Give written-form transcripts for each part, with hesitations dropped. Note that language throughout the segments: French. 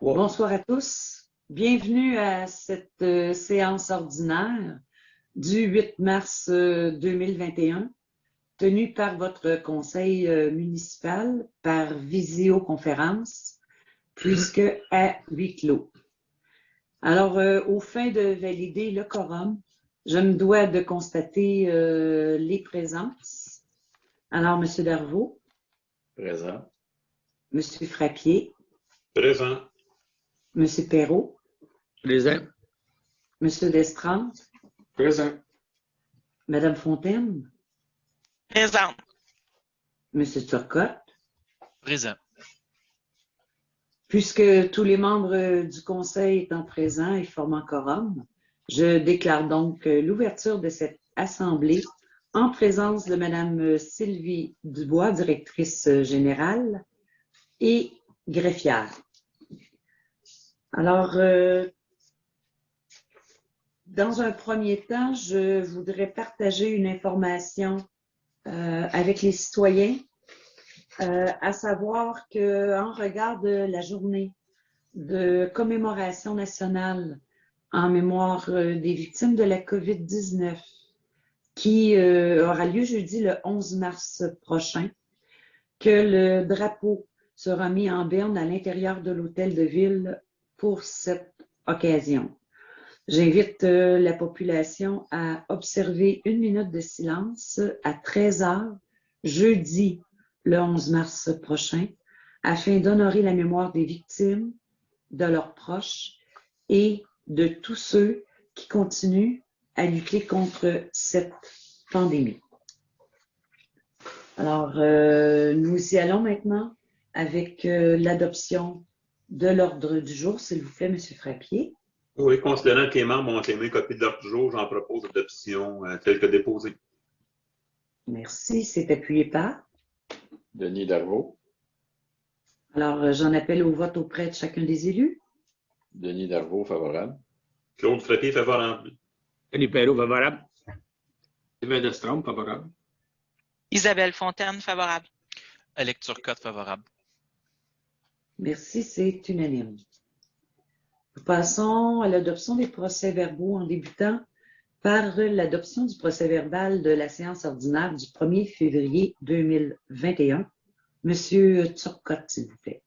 Ouais. Bonsoir à tous. Bienvenue à cette séance ordinaire du 8 mars 2021, tenue par votre conseil municipal par visioconférence, puisque à huis clos. Alors, aux fins de valider le quorum, je me dois de constater les présences. Alors, M. Darvaux, Présent. M. Frappier, Présent. M. Perrault, Présent. M. Destremps, Présent. Mme Fontaine, Présente. M. Turcotte. Présent. Puisque tous les membres du conseil étant présents et formant quorum, je déclare donc l'ouverture de cette assemblée en présence de Mme Sylvie Dubois, directrice générale et greffière. Alors, dans un premier temps, je voudrais partager une information avec les citoyens, à savoir qu'en regard de la journée de commémoration nationale en mémoire des victimes de la COVID-19 qui aura lieu jeudi le 11 mars prochain, que le drapeau sera mis en berne à l'intérieur de l'hôtel de ville pour cette occasion. J'invite la population à observer 1 minute de silence à 13 heures, jeudi le 11 mars prochain, afin d'honorer la mémoire des victimes, de leurs proches et de tous ceux qui continuent à lutter contre cette pandémie. Alors, nous y allons maintenant avec l'adoption de l'ordre du jour. S'il vous plaît, M. Frappier. Oui, considérant que les membres ont aimé copie de l'ordre du jour, j'en propose l'adoption telle que déposée. Merci. C'est appuyé par. Denis Darvaux. Alors, j'en appelle au vote auprès de chacun des élus. Denis Darvaux, favorable. Claude Frappier, favorable. Denis Perrault, favorable. Sylvain Destremps, favorable. Isabelle Fontaine, favorable. Alex Turcotte, favorable. Merci, c'est unanime. Nous passons à l'adoption des procès-verbaux en débutant par l'adoption du procès-verbal de la séance ordinaire du 1er février 2021. Monsieur Turcotte, s'il vous plaît.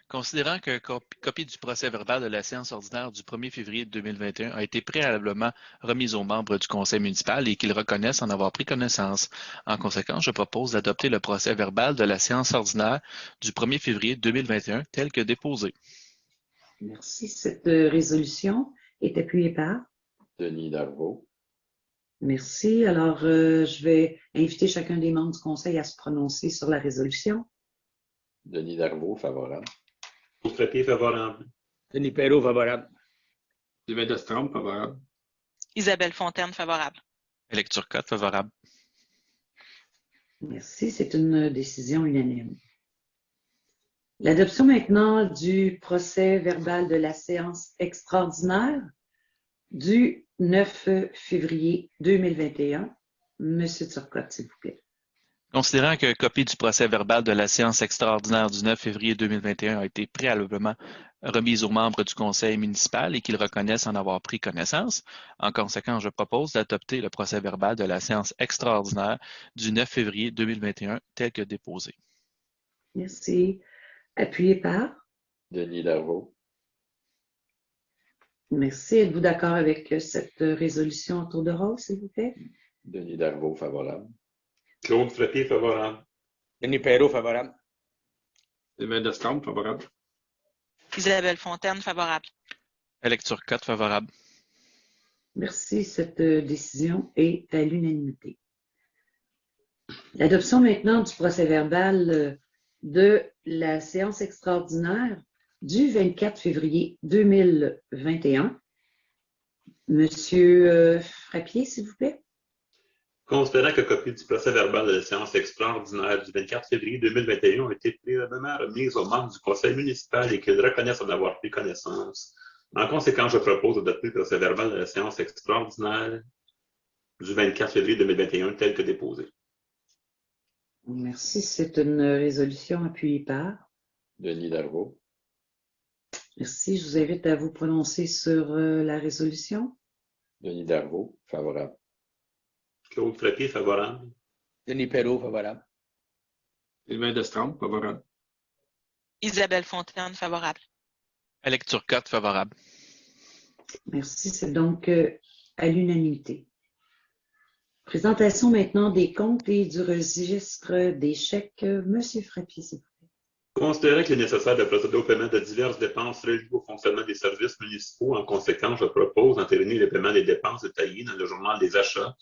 Considérant qu'une copie du procès-verbal de la séance ordinaire du 1er février 2021 a été préalablement remise aux membres du conseil municipal et qu'ils reconnaissent en avoir pris connaissance. En conséquence, je propose d'adopter le procès-verbal de la séance ordinaire du 1er février 2021 tel que déposé. Merci. Cette résolution est appuyée par. Denis Darvaux. Merci. Alors, je vais inviter chacun des membres du conseil à se prononcer sur la résolution. Denis Darvaux, favorable. Claude Frappier, favorable. Denis Perrault, favorable. Sylvain Destremps, favorable. Isabelle Fontaine, favorable. Alex Turcotte, favorable. Merci. C'est une décision unanime. L'adoption maintenant du procès-verbal de la séance extraordinaire du 9 février 2021. Monsieur Turcotte, s'il vous plaît. Considérant que copie du procès-verbal de la séance extraordinaire du 9 février 2021 a été préalablement remise aux membres du conseil municipal et qu'ils reconnaissent en avoir pris connaissance, en conséquence, je propose d'adopter le procès-verbal de la séance extraordinaire du 9 février 2021 tel que déposé. Merci. Appuyé par. Denis Darvaux. Merci. Êtes-vous d'accord avec cette résolution en tour de rôle, s'il vous plaît? Denis Darvaux, favorable. Claude Frappier, favorable. Denis Perrault, favorable. Sylvain Destremps, favorable. Isabelle Fontaine, favorable. Alex Turcotte, favorable. Merci. Cette décision est à l'unanimité. L'adoption maintenant du procès-verbal de la séance extraordinaire du 24 février 2021. Monsieur Frappier, s'il vous plaît. Considérant que copie du procès-verbal de la séance extraordinaire du 24 février 2021 a été préalablement remise aux membres du conseil municipal et qu'ils reconnaissent en avoir pris connaissance, en conséquence, je propose d'adopter le procès-verbal de la séance extraordinaire du 24 février 2021 tel que déposé. Merci. C'est une résolution appuyée par. Denis Darvaux. Merci. Je vous invite à vous prononcer sur la résolution. Denis Darvaux, favorable. Claude Frappier, favorable. Denis Perrault, favorable. Sylvain Destremps, favorable. Isabelle Fontaine, favorable. Alex Turcotte, favorable. Merci. C'est donc à l'unanimité. Présentation maintenant des comptes et du registre des chèques. Monsieur Frappier, s'il vous plaît. Considérant qu'il est nécessaire de procéder au paiement de diverses dépenses reliées au fonctionnement des services municipaux, en conséquence, je propose d'entériner le paiement des dépenses détaillées dans le journal des achats,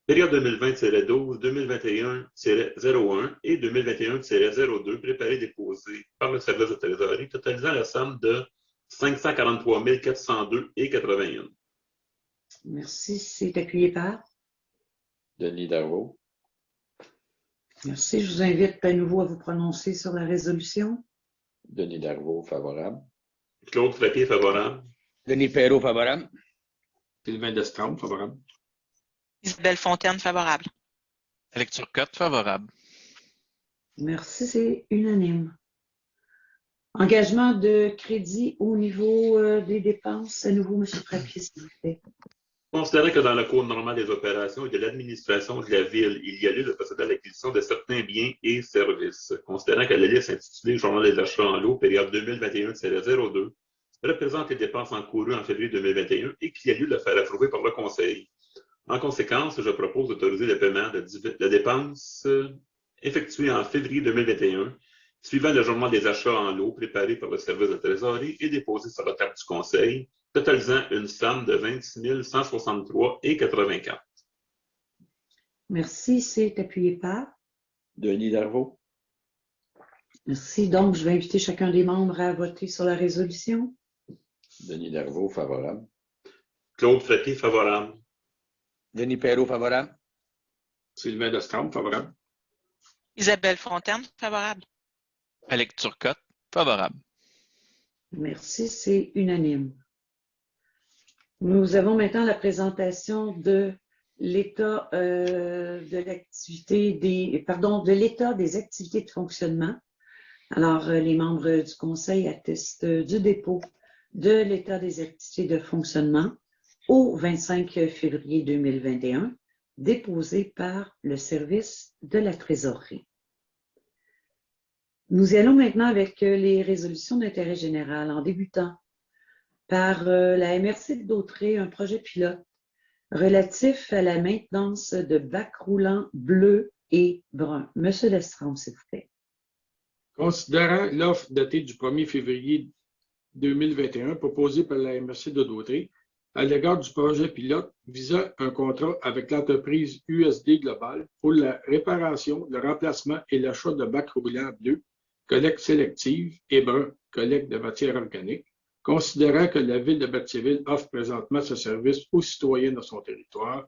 période 2020-12, 2021-01 et 2021-02, préparés et déposés par le service de trésorerie, totalisant la somme de 543 402,81. Merci. C'est appuyé par. Denis Darvaux, Merci. Je vous invite à nouveau à vous prononcer sur la résolution. Denis Darvaux, favorable. Claude Frappier, favorable. Denis Perrault, favorable. Sylvain Destremps, favorable. Isabelle Fontaine, favorable. Alex Turcotte, favorable. Merci. C'est unanime. Engagement de crédit au niveau des dépenses. À nouveau, monsieur Frappier, s'il vous plaît. Considérant que dans le cours normal des opérations et de l'administration de la Ville, il y a lieu de procéder à l'acquisition de certains biens et services. Considérant que la liste intitulée Journal des achats en lot, période 2021-02, représente les dépenses encourues en février 2021 et qu'il y a lieu de le faire approuver par le Conseil. En conséquence, je propose d'autoriser le paiement de dépenses effectuées en février 2021, suivant le journal des achats en lot préparé par le service de trésorerie et déposé sur la table du Conseil, totalisant une somme de 26 163,84. Merci. C'est appuyé par. Denis Darvaux, Merci. Donc, je vais inviter chacun des membres à voter sur la résolution. Denis Darvaux, favorable. Claude Frappier, favorable. Denis Perrault, favorable. Sylvain Destremps, favorable. Isabelle Fontaine, favorable. Alex Turcotte, favorable. Merci. C'est unanime. Nous avons maintenant la présentation de l'état de l'activité de l'état des activités de fonctionnement. Alors, les membres du Conseil attestent du dépôt de l'état des activités de fonctionnement au 25 février 2021, déposé par le service de la trésorerie. Nous y allons maintenant avec les résolutions d'intérêt général, en débutant par la MRC de Dautré, un projet pilote relatif à la maintenance de bacs roulants bleus et bruns. Monsieur Destremps, s'il vous plaît. Considérant l'offre datée du 1er février 2021 proposée par la MRC de Dautré à l'égard du projet pilote visant un contrat avec l'entreprise USD Global pour la réparation, le remplacement et l'achat de bacs roulants bleus, collecte sélective et bruns, collecte de matières organiques, considérant que la Ville de Berthierville offre présentement ce service aux citoyens de son territoire.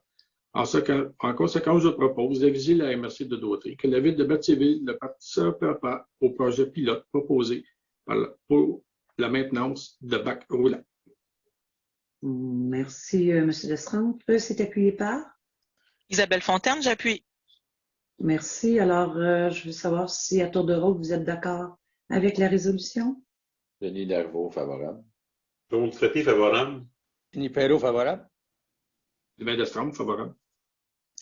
En conséquence, je propose d'aviser la MRC de Dautré que la Ville de Berthierville ne participera pas au projet pilote proposé pour la maintenance de bacs roulants. Merci, M. Destremps. C'est appuyé par? Isabelle Fontaine, j'appuie. Merci. Alors, je veux savoir si à tour de rôle, vous êtes d'accord avec la résolution? Denis Darvaux, favorable. Claude Frappier, favorable. Denis Perrault, favorable. Sylvain Destremps, favorable.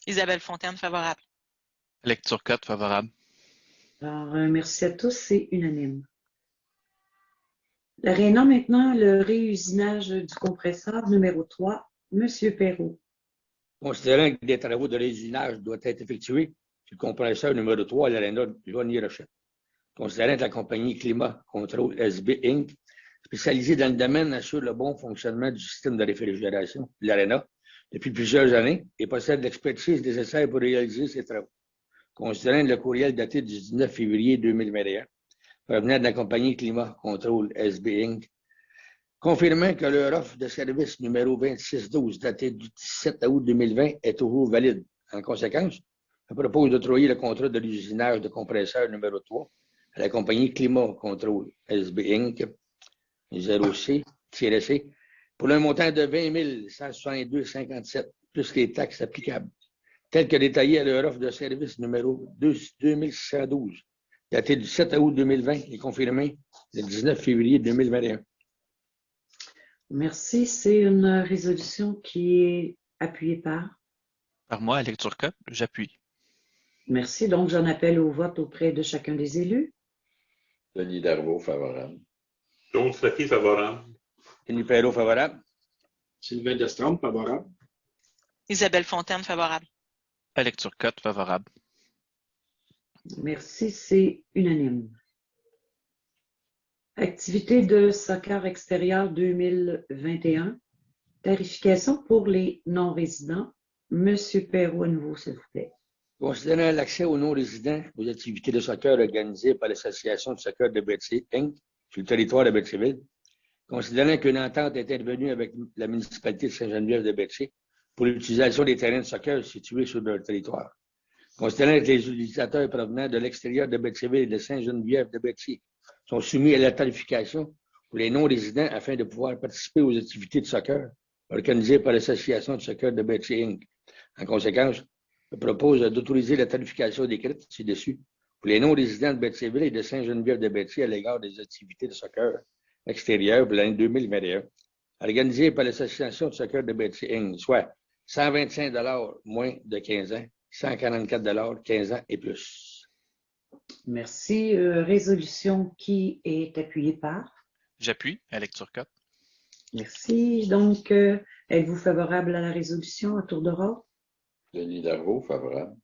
Isabelle Fontaine, favorable. Alex Turcotte, favorable. Alors, merci à tous, c'est unanime. La réunion maintenant, le réusinage du compresseur numéro 3, M. Perrault. Considérant que des travaux de réusinage doivent être effectués sur le compresseur numéro 3 à l'Arena Joigny-Rochette. Considérant que la compagnie Climat Control SB Inc., spécialisée dans le domaine, assure le bon fonctionnement du système de réfrigération de l'Arena depuis plusieurs années et possède l'expertise nécessaire pour réaliser ces travaux. Considérant le courriel daté du 19 février 2021, provenant de la compagnie Climat Control SB Inc., confirmant que leur offre de service numéro 2612 datée du 17 août 2020 est toujours valide. En conséquence, je propose d'octroyer le contrat de l'usinage de compresseur numéro 3 à la compagnie Climat Control SB Inc. 0C-C pour un montant de 20 162,57 plus les taxes applicables, tel que détaillé à leur offre de service numéro 2612, daté du 7 août 2020 et confirmé le 19 février 2021. Merci. C'est une résolution qui est appuyée par. Par moi, à lecture cote, j'appuie. Merci. Donc, j'en appelle au vote auprès de chacun des élus. Denis Darvaux, favorable. Claude Frappier, favorable. Denis Perrault, favorable. Sylvain Destrempe, favorable. Isabelle Fontaine, favorable. À lecture cote, favorable. Merci, c'est unanime. Activité de soccer extérieur 2021. Tarification pour les non-résidents. Monsieur Perrault, à nouveau, s'il vous plaît. Considérant l'accès aux non-résidents aux activités de soccer organisées par l'Association de soccer de Berthier, Inc., sur le territoire de Berthierville, considérant qu'une entente est intervenue avec la municipalité de Sainte-Geneviève de Berthier pour l'utilisation des terrains de soccer situés sur leur territoire, considérant que les utilisateurs provenant de l'extérieur de Berthierville et de Sainte-Geneviève de Berthier sont soumis à la tarification pour les non-résidents afin de pouvoir participer aux activités de soccer organisées par l'Association de soccer de Berthier, Inc. En conséquence, je propose d'autoriser la tarification décrite ci-dessus pour les non-résidents de Berthierville et de Sainte-Geneviève de Berthier à l'égard des activités de soccer extérieures pour l'année 2021, organisées par l'Association de soccer de Berthier, Inc., soit 125 $ moins de 15 ans, 144 $ 15 ans et plus. Merci. Résolution qui est appuyée par. J'appuie, à lecture cote. Merci. Donc, êtes-vous favorable à la résolution à tour de rôle? Denis Darvaux, favorable.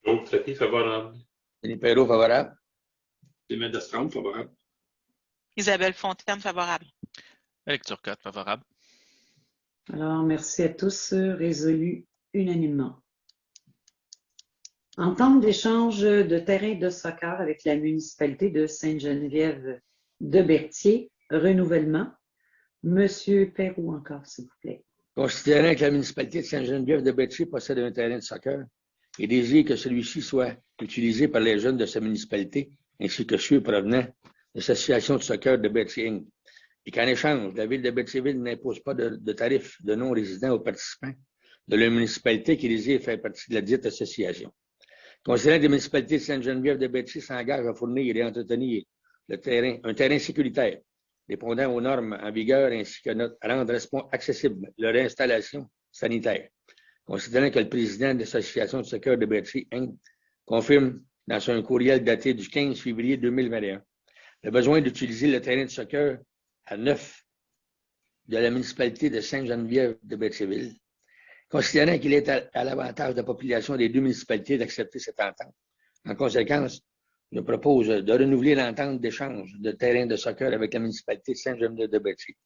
Claude Frappier, favorable. Denis Perrault, favorable. Sylvain Destrempe, favorable. Isabelle Fontaine, favorable. À lecture cote, favorable. Alors, merci à tous. Résolu unanimement. Entente d'échange de terrain de soccer avec la municipalité de Sainte-Geneviève de Berthier. Renouvellement. Monsieur Perrault encore, s'il vous plaît. Considérant que la municipalité de Sainte-Geneviève de Berthier possède un terrain de soccer et désire que celui-ci soit utilisé par les jeunes de sa municipalité ainsi que ceux provenant de l'association de soccer de Berthier, Inc., et qu'en échange, la ville de Berthierville n'impose pas de tarifs de non-résidents aux participants de la municipalité qui désire faire partie de la dite association. Considérant que la municipalité de Sainte-Geneviève de Berthier s'engage à fournir et entretenir un terrain sécuritaire répondant aux normes en vigueur ainsi que à rendre accessible leur installation sanitaire. Considérant que le président de l'Association de soccer de Berthier, Inc., confirme dans un courriel daté du 15 février 2021 le besoin d'utiliser le terrain de soccer à 9 de la municipalité de Sainte-Geneviève de Berthierville, considérant qu'il est à l'avantage de la population des deux municipalités d'accepter cette entente. En conséquence, je propose de renouveler l'entente d'échange de terrain de soccer avec la municipalité de Sainte-Geneviève de Berthier,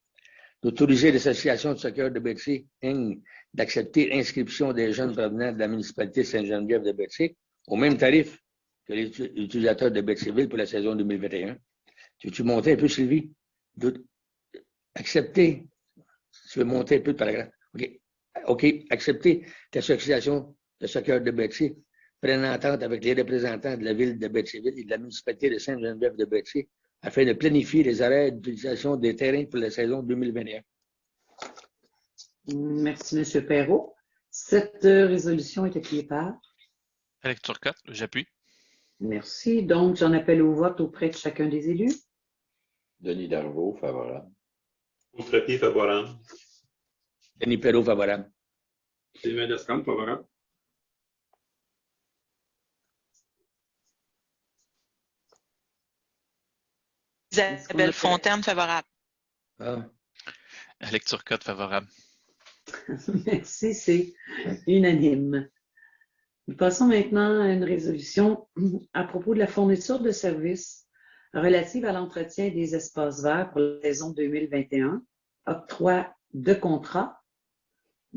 d'autoriser l'Association de soccer de Berthier, Inc., d'accepter l'inscription des jeunes provenant de la municipalité de Sainte-Geneviève de Berthier au même tarif que les utilisateurs de Berthierville pour la saison 2021. Tu veux monter un peu, Sylvie? Accepter. Tu veux monter un peu de paragraphe? OK. Accepter que l'Association de soccer de Berthier prenne entente avec les représentants de la ville de Berthierville et de la municipalité de Sainte-Geneviève de Berthier afin de planifier les arrêts d'utilisation des terrains pour la saison 2021. Merci, M. Perrault. Cette résolution est appuyée par. À lecture cote, j'appuie. Merci. Donc, j'en appelle au vote auprès de chacun des élus. Denis Darvaux, favorable. Claude Frappier, favorable. Denis Perrault, favorable. Sylvain Destrempe, favorable. Isabelle Fontaine, favorable. Ah. À lecture cote, favorable. Merci, c'est unanime. Nous passons maintenant à une résolution à propos de la fourniture de services relative à l'entretien des espaces verts pour la saison 2021, octroi de contrat.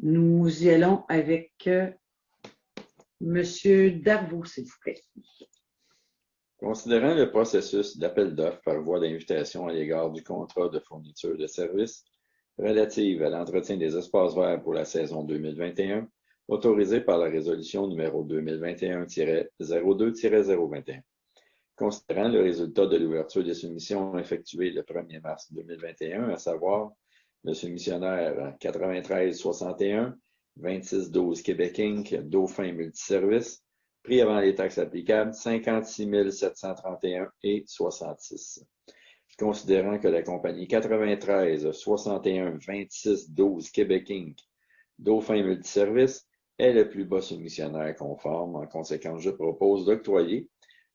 Nous y allons avec M. Darvaux, s'il vous plaît. Considérant le processus d'appel d'offres par voie d'invitation à l'égard du contrat de fourniture de services relative à l'entretien des espaces verts pour la saison 2021, autorisé par la résolution numéro 2021-02-021. Considérant le résultat de l'ouverture des soumissions effectuées le 1er mars 2021, à savoir le soumissionnaire 9361, 2612 Québec Inc., Dauphin Multiservice, prix avant les taxes applicables 56 731 et 66. Considérant que la compagnie 93 61 26 12 Québec Inc. Dauphin Multiservice est le plus bas soumissionnaire conforme. En conséquence, je propose d'octroyer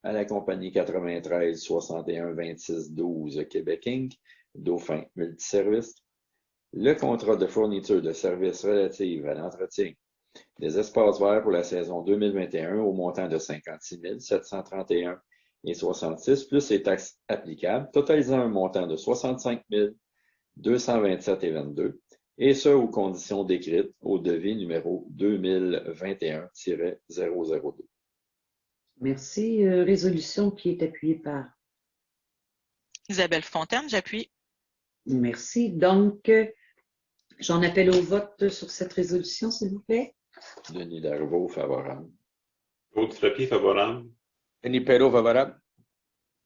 à la compagnie 93 61 26 12 Québec Inc. Dauphin Multiservice le contrat de fourniture de services relatifs à l'entretien des espaces verts pour la saison 2021 au montant de 56 731 et 66 plus les taxes applicables, totalisant un montant de 65 227 et 22, et ce aux conditions décrites au devis numéro 2021-002. Merci. Résolution qui est appuyée par. Isabelle Fontaine, j'appuie. Merci. Donc, j'en appelle au vote sur cette résolution, s'il vous plaît. Denis Darvaux, favorable. Claude Frappier, favorable. Denis Perrault, favorable.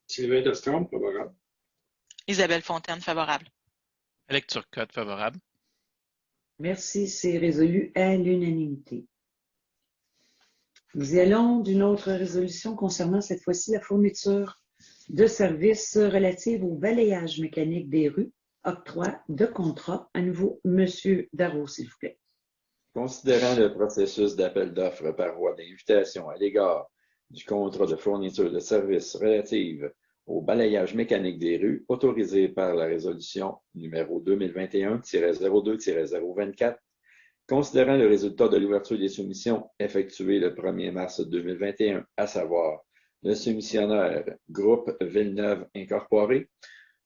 Sylvain Destrempe, favorable. Isabelle Fontaine, favorable. Alex Turcotte, favorable. Merci, c'est résolu à l'unanimité. Nous y allons d'une autre résolution concernant cette fois-ci la fourniture de services relative au balayage mécanique des rues, octroi de contrat. À nouveau, M. Darvaux, s'il vous plaît. Considérant le processus d'appel d'offres par voie d'invitation à l'égard du contrat de fourniture de services relative au balayage mécanique des rues autorisé par la résolution numéro 2021-02-024, considérant le résultat de l'ouverture des soumissions effectuées le 1er mars 2021, à savoir le soumissionnaire Groupe Villeneuve Incorporé,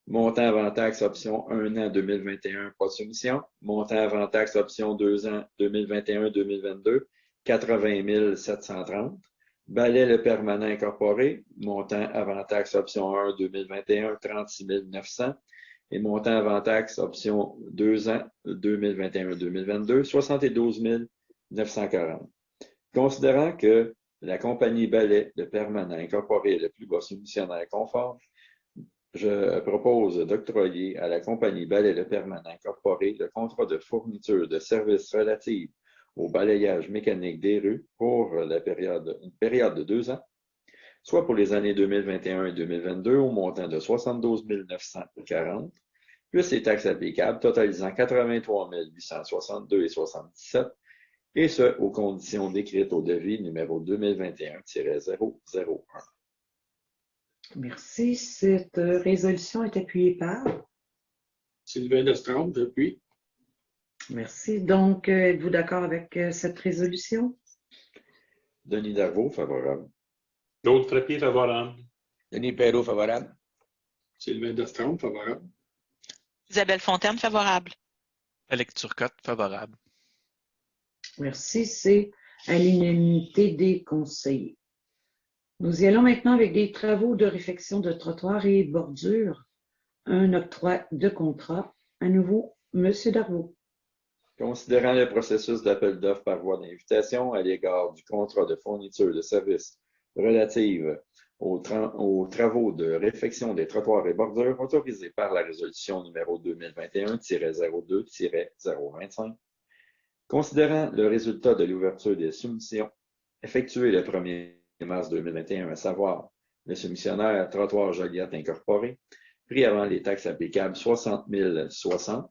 montant avant taxe option 1 an 2021, pas de soumission. Montant avant taxe option 2 ans 2021-2022, 80 730. Balai Le Permanent Incorporé, montant avant taxe option 1 2021, 36 900. Et montant avant taxe option 2 ans 2021-2022, 72 940. Considérant que la compagnie Balai Le Permanent Incorporé est le plus bas soumissionnaire conforme, je propose d'octroyer à la compagnie Balai Le Permanent Incorporé le contrat de fourniture de services relatifs au balayage mécanique des rues pour une période de 2 ans, soit pour les années 2021 et 2022 au montant de 72 940, plus les taxes applicables totalisant 83 862 et 77, et ce aux conditions décrites au devis numéro 2021-001. Merci. Cette résolution est appuyée par. Sylvain Destrempe, j'appuie. Merci. Donc, êtes-vous d'accord avec cette résolution? Denis Darvaux, favorable. Claude Frappier, favorable. Denis Perrault, favorable. Sylvain Destrempe, favorable. Isabelle Fontaine, favorable. Alex Turcotte, favorable. Merci. C'est à l'unanimité des conseillers. Nous y allons maintenant avec des travaux de réfection de trottoirs et bordures. Un octroi de contrat. À nouveau, M. Darvaux. Considérant le processus d'appel d'offres par voie d'invitation à l'égard du contrat de fourniture de services relative aux travaux de réfection des trottoirs et bordures autorisés par la résolution numéro 2021-02-025, considérant le résultat de l'ouverture des soumissions effectuées le 1er mars 2021, à savoir le soumissionnaire Trottoir Joliette Incorporé, prix avant les taxes applicables 60 060,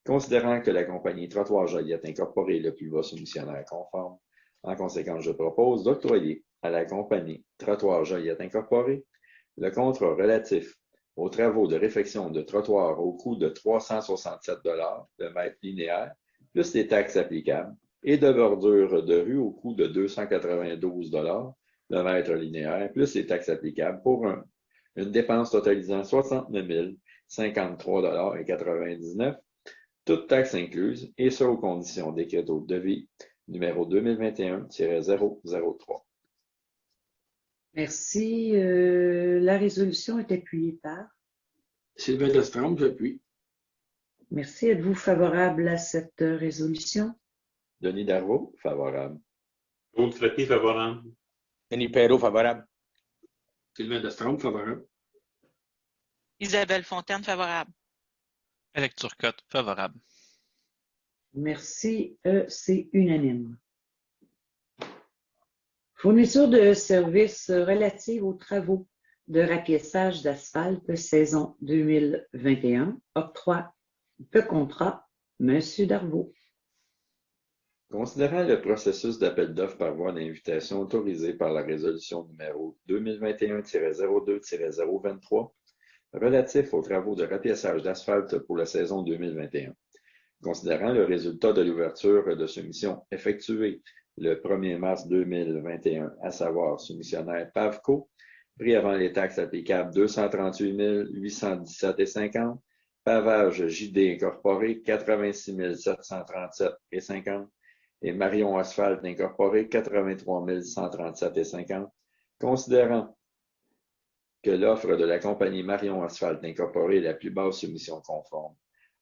considérant que la compagnie Trottoir Joliette Incorporé est le plus bas soumissionnaire conforme. En conséquence, je propose d'octroyer à la compagnie Trottoir Joliette Incorporé le contrat relatif aux travaux de réfection de trottoirs au coût de 367 le mètre linéaire, plus les taxes applicables, et de bordure de rue au coût de 292 le mètre linéaire, plus les taxes applicables, pour une dépense totalisant 69 053,99 toutes taxes incluses, et ce aux conditions décrites au devis numéro 2021-003. Merci. La résolution est appuyée par. Sylvain Destrempe, j'appuie. Merci. Êtes-vous favorable à cette résolution? Denis Darvaux, favorable. Claude Frappier, favorable. Denis Perrault, favorable. Sylvain Destrempe, favorable. Isabelle Fontaine, favorable. Alex Turcotte, favorable. Merci. C'est unanime. Fourniture de services relatifs aux travaux de rapiessage d'asphalte saison 2021. Octroi de contrat, M. Darvaux. Considérant le processus d'appel d'offres par voie d'invitation autorisé par la résolution numéro 2021-02-023 relatif aux travaux de rapiessage d'asphalte pour la saison 2021. Considérant le résultat de l'ouverture de soumission effectuée le 1er mars 2021, à savoir soumissionnaire PAVCO, prix avant les taxes applicables 238 817,50, pavage JD Incorporé 86 737,50 et Marion Asphalt Incorporé 83 137,50, considérant que l'offre de la compagnie Marion Asphalt Incorporé est la plus basse soumission conforme.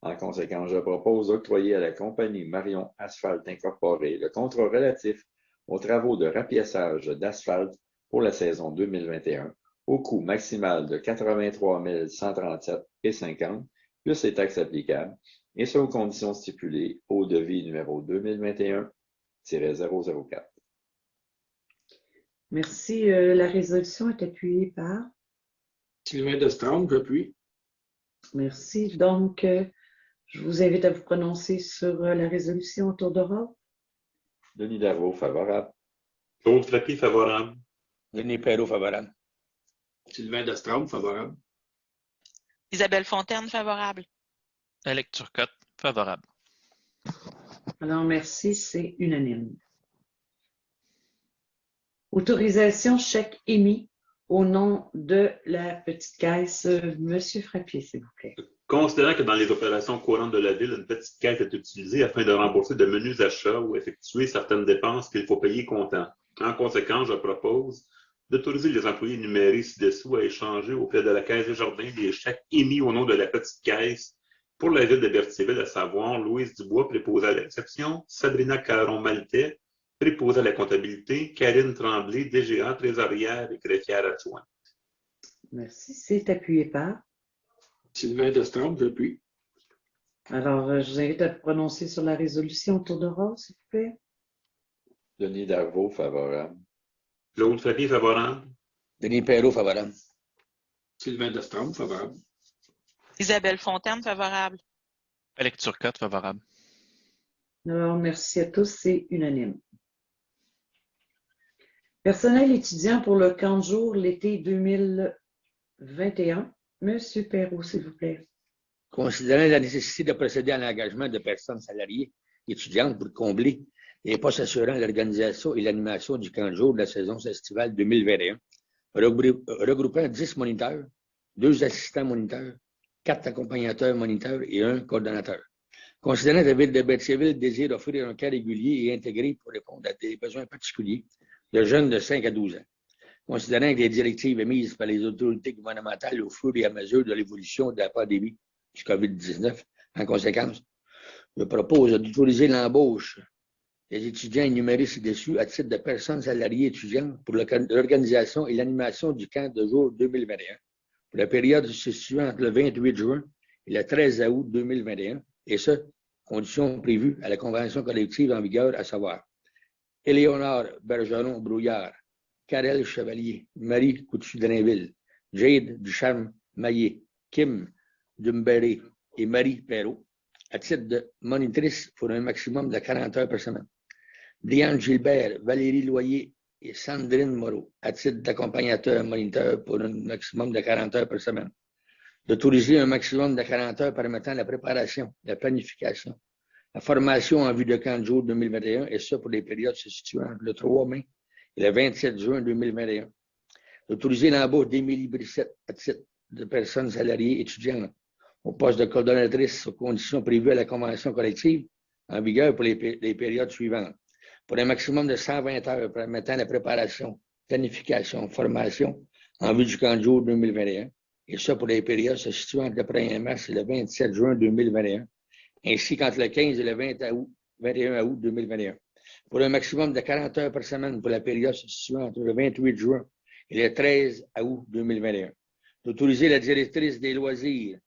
En conséquence, je propose d'octroyer à la compagnie Marion Asphalt Incorporé le contrat relatif aux travaux de rapiessage d'asphalte pour la saison 2021 au coût maximal de 83 137,50 plus les taxes applicables, et ce aux conditions stipulées au devis numéro 2021-004. Merci. La résolution est appuyée par? Sylvain Destrempe, j'appuie. Merci. Donc, je vous invite à vous prononcer sur la résolution au tour de rôle. Denis Darvaux, favorable. Claude Frappier, favorable. Denis Perrault, favorable. Sylvain Destrempe, favorable. Isabelle Fontaine, favorable. Alex Turcotte, favorable. Alors, merci, c'est unanime. Autorisation chèque émis au nom de la petite caisse. Monsieur Frappier, s'il vous plaît. Considérant que dans les opérations courantes de la Ville, une petite caisse est utilisée afin de rembourser de menus achats ou effectuer certaines dépenses qu'il faut payer comptant. En conséquence, je propose d'autoriser les employés énumérés ci-dessous à échanger auprès de la Caisse des Jardins des chèques émis au nom de la petite caisse pour la Ville de Berthierville, à savoir Louise Dubois, préposée à la réception, Sabrina Caron-Maltais, préposée à la comptabilité, Karine Tremblay, DGA, trésorière et greffière adjointe. Merci. C'est appuyé par? Sylvain Destrempe, j'appuie. Alors, je vous invite à vous prononcer sur la résolution au tour de rôle, s'il vous plaît. Denis Darvaux, favorable. Claude Frappier, favorable. Denis Perrault, favorable. Sylvain Destrempe, favorable. Isabelle Fontaine, favorable. Alex Turcotte, favorable. Alors, merci à tous, c'est unanime. Personnel étudiant pour le camp de jour l'été 2021. Monsieur Perrault, s'il vous plaît. Considérant la nécessité de procéder à l'engagement de personnes salariées étudiantes pour combler les postes assurant l'organisation et l'animation du camp de jour de la saison estivale 2021, regroupant 10 moniteurs, 2 assistants moniteurs, 4 accompagnateurs moniteurs et 1 coordonnateur. Considérant que la Ville de Berthierville désire offrir un cas régulier et intégré pour répondre à des besoins particuliers de jeunes de 5 à 12 ans. Considérant que les directives émises par les autorités gouvernementales au fur et à mesure de l'évolution de la pandémie du COVID-19, en conséquence, je propose d'autoriser l'embauche des étudiants énumérés ci-dessus à titre de personnes salariées étudiantes pour l'organisation et l'animation du camp de jour 2021 pour la période se situant entre le 28 juin et le 13 août 2021, et ce, conditions prévues à la convention collective en vigueur, à savoir Éléonore Bergeron-Brouillard, Karel Chevalier, Marie Coutu-Drainville, Jade Ducharme-Maillet, Kim Dumbéré et Marie Perrault, à titre de monitrice pour un maximum de 40 heures par semaine. Brianne Gilbert, Valérie Loyer et Sandrine Moreau, à titre d'accompagnateur moniteur pour un maximum de 40 heures par semaine. D'autoriser un maximum de 40 heures permettant la préparation, la planification, la formation en vue de camp de jour 2021, et ça pour les périodes se situant entre le 3 mai et le 27 juin 2021. D'autoriser l'embauche d'Émilie Brissette à titre de personnes salariées étudiantes au poste de coordonnatrice aux conditions prévues à la convention collective en vigueur pour les périodes suivantes, pour un maximum de 120 heures permettant la préparation, planification, formation en vue du camp de jour 2021, et ça pour les périodes se situant entre le 1er mars et le 27 juin 2021, ainsi qu'entre le 15 et le 21 août 2021, pour un maximum de 40 heures par semaine pour la période se situant entre le 28 juin et le 13 août 2021. D'autoriser la directrice des loisirs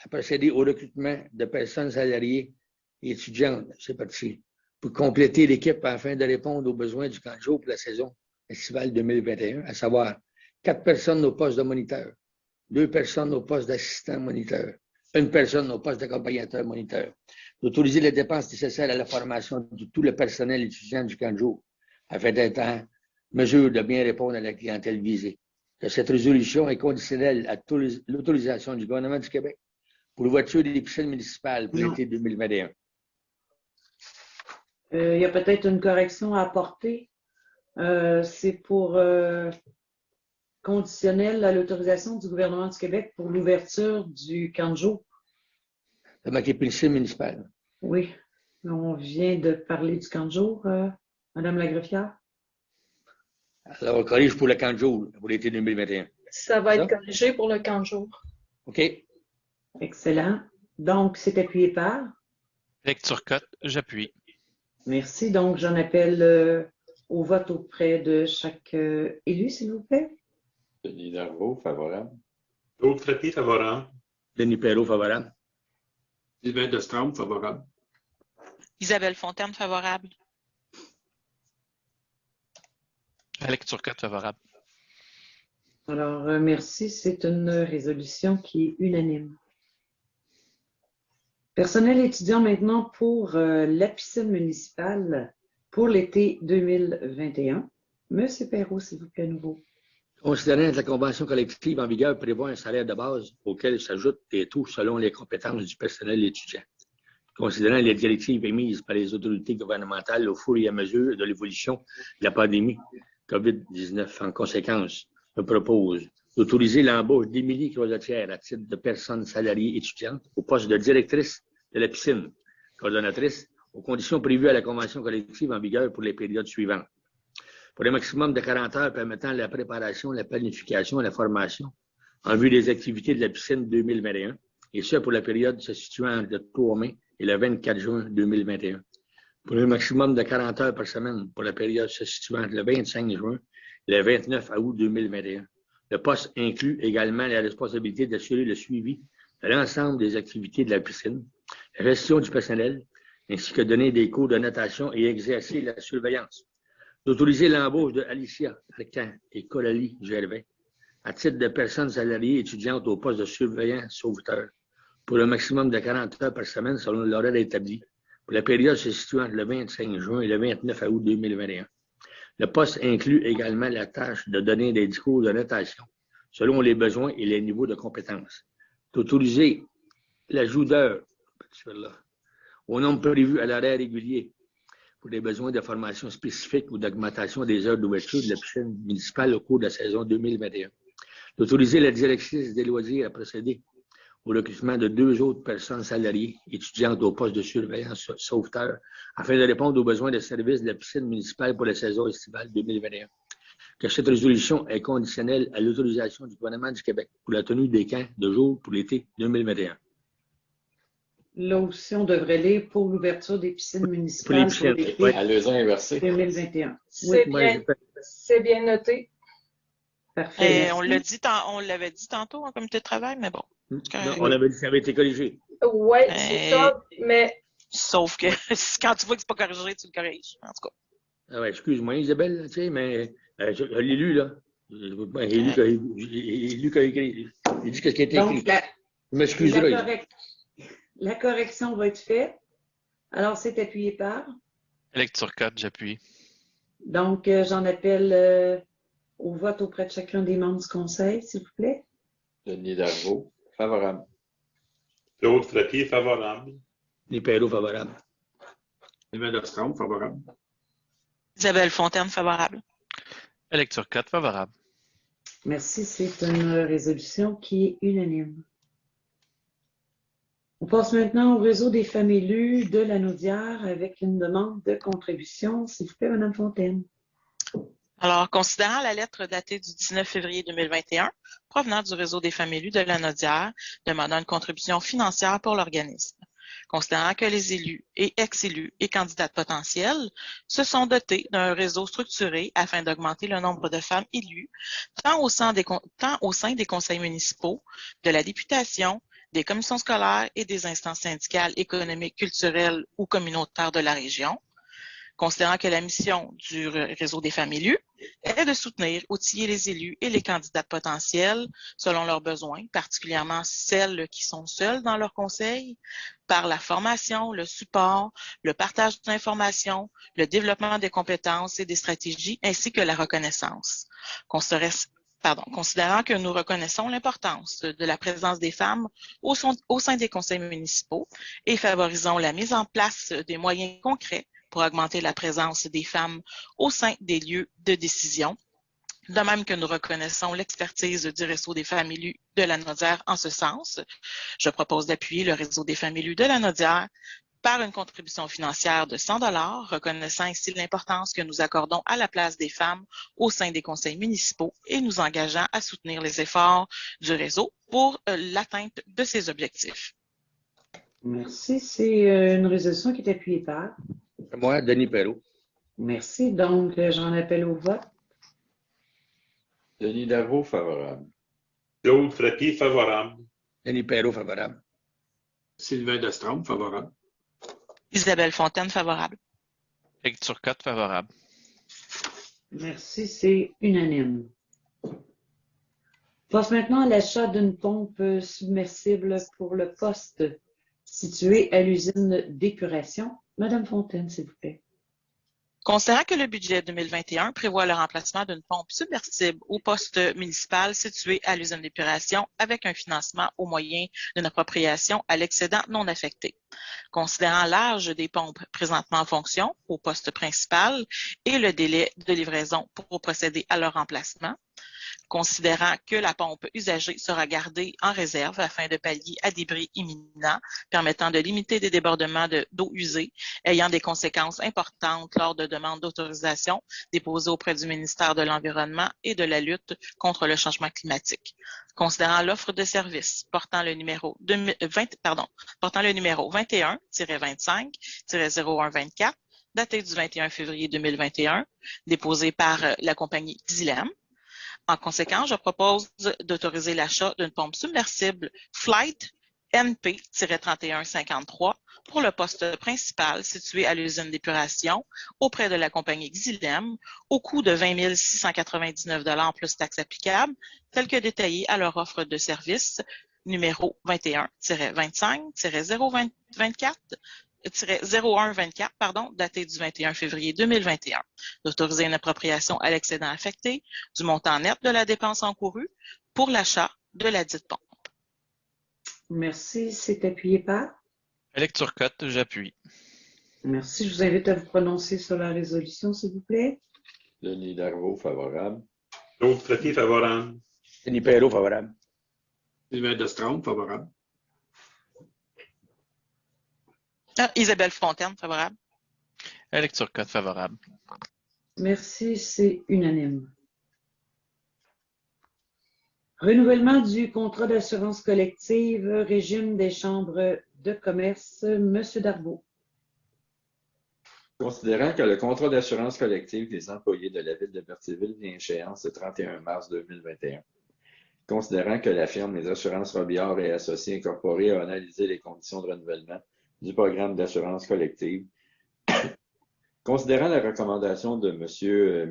à procéder au recrutement de personnes salariées et étudiantes, c'est parti, pour compléter l'équipe afin de répondre aux besoins du camp de jour pour la saison estivale 2021, à savoir 4 personnes au poste de moniteur, 2 personnes au poste d'assistant moniteur, 1 personne au poste d'accompagnateur moniteur. D'autoriser les dépenses nécessaires à la formation de tout le personnel étudiant du camp de jour, afin d'être en mesure de bien répondre à la clientèle visée. Que cette résolution est conditionnelle à l'autorisation du gouvernement du Québec pour l'ouverture des piscines municipales pour l'été 2021. Il y a peut-être une correction à apporter. C'est pour conditionnel à l'autorisation du gouvernement du Québec pour l'ouverture du camp de jour. Ça marqué piscine municipale. Oui, on vient de parler du camp de jour, Madame la greffière. Alors, on corrige pour le camp de jour, pour l'été 2021. Ça va être corrigé pour le camp de jour. OK. Excellent. Donc, c'est appuyé par? Avec Turcotte, j'appuie. Merci. Donc, j'en appelle au vote auprès de chaque élu, s'il vous plaît. Denis Darvaux, favorable. Claude Frappier, favorable. Denis Perrault, favorable. Sylvain Destremps, favorable. Isabelle Fontaine, favorable. Avec Turcotte, favorable. Alors, merci. C'est une résolution qui est unanime. Personnel étudiant maintenant pour la piscine municipale pour l'été 2021. Monsieur Perrault, s'il vous plaît, à nouveau. Considérant que la convention collective en vigueur prévoit un salaire de base auquel s'ajoutent des taux selon les compétences du personnel étudiant. Considérant les directives émises par les autorités gouvernementales au fur et à mesure de l'évolution de la pandémie COVID-19, en conséquence, je propose d'autoriser l'embauche d'Émilie Croisetière à titre de personne salariée étudiante au poste de directrice de la piscine, coordonnatrice, aux conditions prévues à la convention collective en vigueur pour les périodes suivantes. Pour un maximum de 40 heures permettant la préparation, la planification et la formation en vue des activités de la piscine 2021, et ce pour la période se situant entre le 3 mai et le 24 juin 2021. Pour un maximum de 40 heures par semaine pour la période se situant entre le 25 juin et le 29 août 2021. Le poste inclut également la responsabilité d'assurer le suivi de l'ensemble des activités de la piscine, la gestion du personnel, ainsi que donner des cours de natation et exercer la surveillance. D'autoriser l'embauche de Alicia Arcan et Coralie Gervais à titre de personnes salariées étudiantes au poste de surveillant sauveteur pour un maximum de 40 heures par semaine selon l'horaire établi pour la période se situant entre le 25 juin et le 29 août 2021. Le poste inclut également la tâche de donner des discours de natation selon les besoins et les niveaux de compétences. D'autoriser l'ajout d'heures au nombre prévu à l'horaire régulier pour des besoins de formation spécifique ou d'augmentation des heures d'ouverture de la piscine municipale au cours de la saison 2021. D'autoriser la directrice des loisirs à procéder au recrutement de 2 autres personnes salariées étudiantes au poste de surveillance sauveteur afin de répondre aux besoins de services de la piscine municipale pour la saison estivale 2021. Que cette résolution est conditionnelle à l'autorisation du gouvernement du Québec pour la tenue des camps de jour pour l'été 2021. Là aussi, on devrait lire pour l'ouverture des piscines municipales pour l'été À l'usin inversé. 2021. C'est Oui, bien noté. parfait. On l'avait dit tantôt en comité de travail, mais bon. Non, on avait dit que ça avait été corrigé. Oui, c'est ça, mais Sauf que quand tu vois que c'est pas corrigé, tu le corriges. En tout cas. Ah ouais, excuse-moi, Isabelle, tu sais, mais je l'ai lu, là. J'ai lu qu'il dit ce qui a été Donc, écrit. Je m'excuserai. la correction va être faite. Alors, c'est appuyé par. Avec Turcotte, j'appuie. Donc, j'en appelle au vote auprès de chacun des membres du conseil, s'il vous plaît. Denis Darvaux, favorable. Claude Frappier, favorable. Les Perrault, favorable. Sylvain Destremps, favorable. Isabelle Fontaine, favorable. Avec Turcotte, favorable. Merci, c'est une résolution qui est unanime. On passe maintenant au réseau des femmes élues de la Naudière avec une demande de contribution. S'il vous plaît, Mme Fontaine. Alors, considérant la lettre datée du 19 février 2021, provenant du réseau des femmes élues de la Naudière, demandant une contribution financière pour l'organisme. Considérant que les élus et ex-élus et candidates potentielles se sont dotés d'un réseau structuré afin d'augmenter le nombre de femmes élues, tant au sein des conseils municipaux, de la députation, des commissions scolaires et des instances syndicales, économiques, culturelles ou communautaires de la région. Considérant que la mission du réseau des femmes élues est de soutenir, outiller les élus et les candidats potentiels selon leurs besoins, particulièrement celles qui sont seules dans leur conseil, par la formation, le support, le partage d'informations, le développement des compétences et des stratégies, ainsi que la reconnaissance. Considérant que nous reconnaissons l'importance de la présence des femmes au sein des conseils municipaux et favorisons la mise en place des moyens concrets pour augmenter la présence des femmes au sein des lieux de décision. De même que nous reconnaissons l'expertise du réseau des femmes élues de la Naudière en ce sens, je propose d'appuyer le réseau des femmes élues de la Naudière par une contribution financière de 100 $, reconnaissant ainsi l'importance que nous accordons à la place des femmes au sein des conseils municipaux et nous engageant à soutenir les efforts du réseau pour l'atteinte de ces objectifs. Merci. C'est une résolution qui est appuyée par? Moi, Denis Perrault. Merci. Donc, j'en appelle au vote. Denis Darvaux, favorable. Claude Frappier, favorable. Denis Perrault, favorable. Sylvain Destrempe, favorable. Isabelle Fontaine, favorable. Éric Turcotte, favorable. Merci, c'est unanime. Passe maintenant à l'achat d'une pompe submersible pour le poste situé à l'usine d'épuration. Madame Fontaine, s'il vous plaît. Considérant que le budget 2021 prévoit le remplacement d'une pompe submersible au poste municipal situé à l'usine d'épuration avec un financement au moyen d'une appropriation à l'excédent non affecté. Considérant l'âge des pompes présentement en fonction au poste principal et le délai de livraison pour procéder à leur remplacement, considérant que la pompe usagée sera gardée en réserve afin de pallier à des bris imminents permettant de limiter des débordements d'eau usée ayant des conséquences importantes lors de demandes d'autorisation déposées auprès du ministère de l'Environnement et de la lutte contre le changement climatique. Considérant l'offre de service portant le numéro 21-25-0124 daté du 21 février 2021, déposé par la compagnie Xylem. En conséquence, je propose d'autoriser l'achat d'une pompe submersible Flight NP-3153 pour le poste principal situé à l'usine d'épuration auprès de la compagnie Xylem au coût de 20 699 $ plus taxes applicables, tel que détaillé à leur offre de service numéro 21-25-0124, daté du 21 février 2021, d'autoriser une appropriation à l'excédent affecté du montant net de la dépense encourue pour l'achat de la dite pompe. Merci. C'est appuyé par? Éric Turcotte, j'appuie. Merci. Je vous invite à vous prononcer sur la résolution, s'il vous plaît. Denis Darvaux, favorable. Claude Frappier, favorable. Denis Perrault, favorable. Sylvain Destrempe, favorable. Isabelle Fontaine, favorable. Éric Turcotte, favorable. Merci, c'est unanime. Renouvellement du contrat d'assurance collective, régime des chambres de commerce. Monsieur Darvaux. Considérant que le contrat d'assurance collective des employés de la ville de Berthierville vient échéance le 31 mars 2021. Considérant que la firme Les Assurances Robillard et Associés Incorporés a analysé les conditions de renouvellement du programme d'assurance collective, considérant la recommandation de M.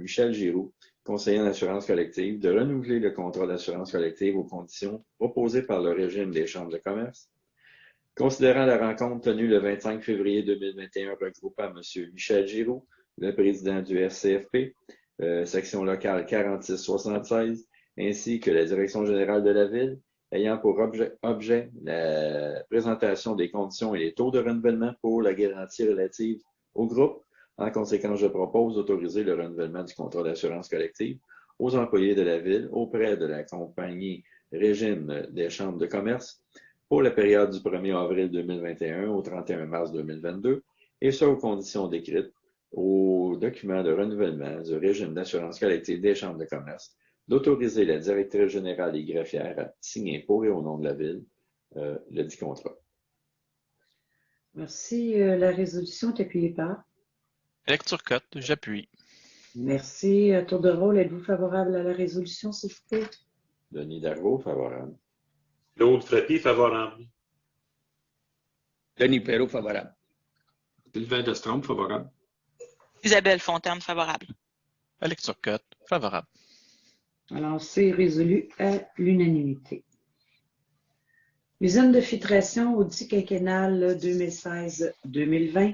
Michel Giroux, conseiller en assurance collective, de renouveler le contrat d'assurance collective aux conditions proposées par le régime des chambres de commerce, considérant la rencontre tenue le 25 février 2021 regroupant M. Michel Giroux, le président du RCFP, section locale 4676, ainsi que la direction générale de la ville, ayant pour objet la présentation des conditions et les taux de renouvellement pour la garantie relative au groupe. En conséquence, je propose d'autoriser le renouvellement du contrat d'assurance collective aux employés de la ville auprès de la compagnie Régime des chambres de commerce pour la période du 1er avril 2021 au 31 mars 2022, et ce aux conditions décrites au document de renouvellement du régime d'assurance collective des chambres de commerce, d'autoriser la directrice générale et greffière à signer pour et au nom de la ville le dit contrat. Merci. La résolution est appuyée par? Éric Turcotte, j'appuie. Merci. À tour de rôle, êtes-vous favorable à la résolution, s'il vous plaît? Denis Darvaux, favorable. Claude Frappier, favorable. Denis Perrault, favorable. Sylvain Destrempe, favorable. Isabelle Fontaine, favorable. Alex Turcotte, favorable. Alors, c'est résolu à l'unanimité. Usine de filtration audit quinquennal 2016-2020.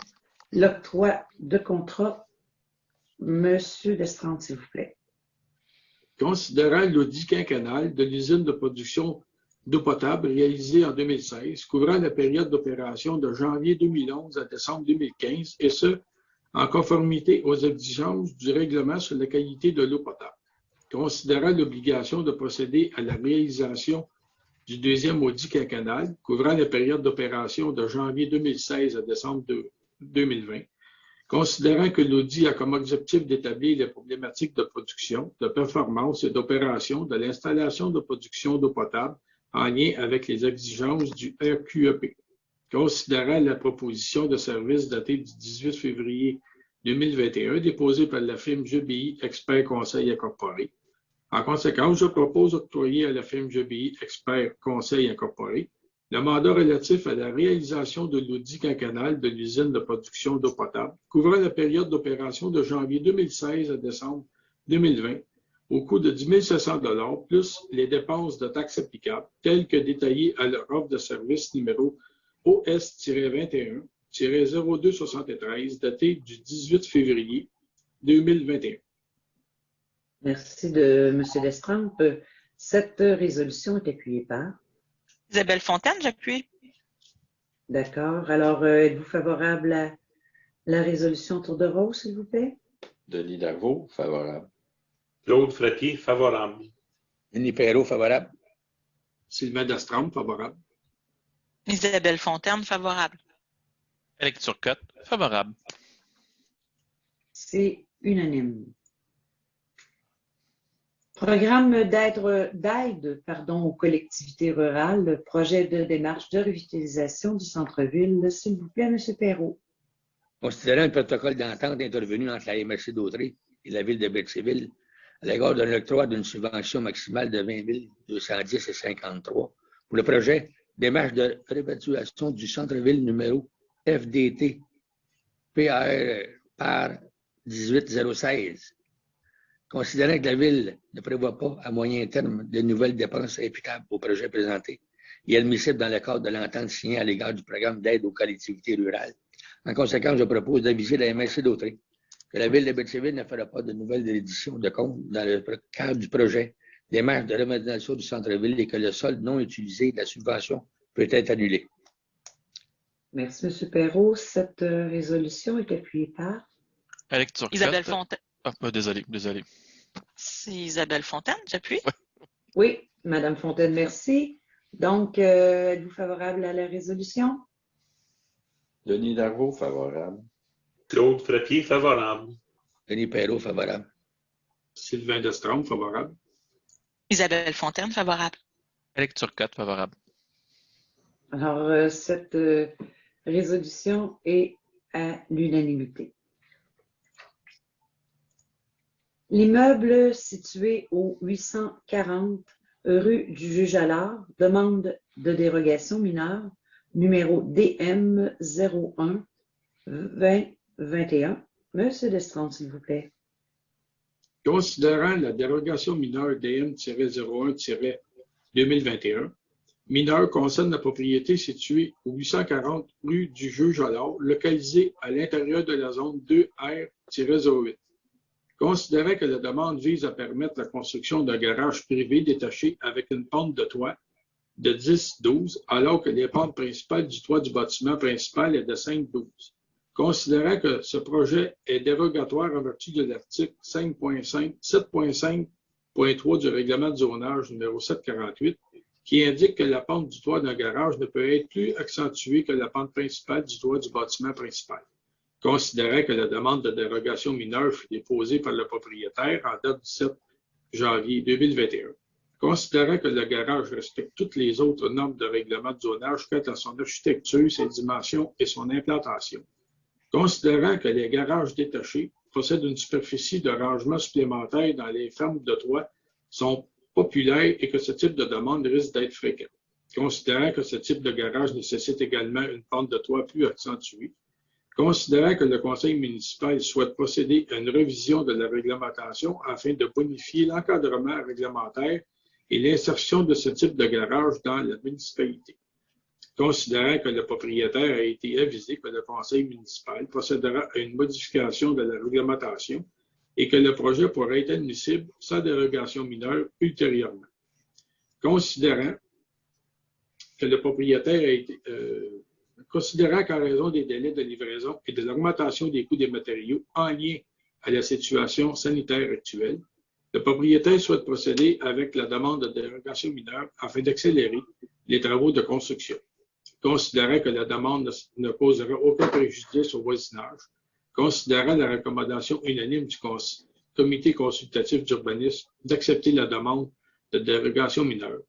L'octroi de contrat. Monsieur Destrande, s'il vous plaît. Considérant l'audit quinquennal de l'usine de production d'eau potable réalisée en 2016, couvrant la période d'opération de janvier 2011 à décembre 2015, et ce, en conformité aux exigences du règlement sur la qualité de l'eau potable. Considérant l'obligation de procéder à la réalisation du deuxième audit quinquennal, couvrant la période d'opération de janvier 2016 à décembre 2020, considérant que l'audit a comme objectif d'établir les problématiques de production, de performance et d'opération de l'installation de production d'eau potable en lien avec les exigences du RQEP, considérant la proposition de service datée du 18 février 2021 déposée par la firme GBI Expert Conseil Incorporé. En conséquence, je propose d'octroyer à la firme GBI Expert Conseil Incorporé le mandat relatif à la réalisation de l'audit quinquennal de l'usine de production d'eau potable, couvrant la période d'opération de janvier 2016 à décembre 2020, au coût de 10 500 $ plus les dépenses de taxes applicables, telles que détaillées à leur offre de service numéro OS-21-0273, datée du 18 février 2021. Merci de M. Destrempe. Cette résolution est appuyée par? Isabelle Fontaine, j'appuie. D'accord. Alors, êtes-vous favorable à la résolution tour de rôle, s'il vous plaît? Denis Darvaux, favorable. Claude Frappier, favorable. Denis Perrault, favorable. Sylvain Destrempe, favorable. Isabelle Fontaine, favorable. Alex Turcotte, favorable. C'est unanime. Programme d'aide aux collectivités rurales, projet de démarche de revitalisation du centre-ville. S'il vous plaît, M. Perrault. Considérant le protocole d'entente intervenu entre la MRC d'Autrey et la ville de Berthierville à l'égard d'un octroi d'une subvention maximale de 20 210,53 pour le projet démarche de réévaluation du centre-ville numéro FDT PR par 18016. Considérant que la Ville ne prévoit pas à moyen terme de nouvelles dépenses imputables au projet présenté et admissibles dans le cadre de l'entente signée à l'égard du programme d'aide aux collectivités rurales. En conséquence, je propose d'aviser la MRC d'Autrey que la Ville de Berthierville ne fera pas de nouvelles éditions de compte dans le cadre du projet démarche de remodelisation du centre-ville et que le solde non utilisé de la subvention peut être annulé. Merci, M. Perrault. Cette résolution est appuyée par? Alex Turcotte. Isabelle Fontaine. Désolé. C'est Isabelle Fontaine, j'appuie. Oui, Mme Fontaine, merci. Donc, êtes-vous favorable à la résolution? Denis Darvaux, favorable. Claude Frappier, favorable. Denis Perrault, favorable. Sylvain Destrempe, favorable. Isabelle Fontaine, favorable. Alex Turcotte, favorable. Alors, cette résolution est à l'unanimité. L'immeuble situé au 840 rue du Juge Allard demande de dérogation mineure numéro DM 01 2021. Monsieur Destrande, s'il vous plaît. Considérant la dérogation mineure DM-01-2021, mineure concerne la propriété située au 840 rue du Juge Allard, localisée à l'intérieur de la zone 2R-08. Considérant que la demande vise à permettre la construction d'un garage privé détaché avec une pente de toit de 10-12, alors que les pentes principales du toit du bâtiment principal est de 5-12. Considérant que ce projet est dérogatoire en vertu de l'article 7.5.3 du règlement de zonage numéro 748, qui indique que la pente du toit d'un garage ne peut être plus accentuée que la pente principale du toit du bâtiment principal. Considérant que la demande de dérogation mineure fut déposée par le propriétaire en date du 7 janvier 2021. Considérant que le garage respecte toutes les autres normes de règlement de zonage quant à son architecture, ses dimensions et son implantation. Considérant que les garages détachés possèdent une superficie de rangement supplémentaire dans les fermes de toit, sont populaires et que ce type de demande risque d'être fréquent. Considérant que ce type de garage nécessite également une pente de toit plus accentuée. Considérant que le conseil municipal souhaite procéder à une révision de la réglementation afin de bonifier l'encadrement réglementaire et l'insertion de ce type de garage dans la municipalité. Considérant que le propriétaire a été avisé que le conseil municipal procédera à une modification de la réglementation et que le projet pourra être admissible sans dérogation mineure ultérieurement. Considérant que le propriétaire a été considérant qu'en raison des délais de livraison et de l'augmentation des coûts des matériaux en lien à la situation sanitaire actuelle, le propriétaire souhaite procéder avec la demande de dérogation mineure afin d'accélérer les travaux de construction. Considérant que la demande ne causera aucun préjudice au voisinage, considérant la recommandation unanime du comité consultatif d'urbanisme d'accepter la demande de dérogation mineure,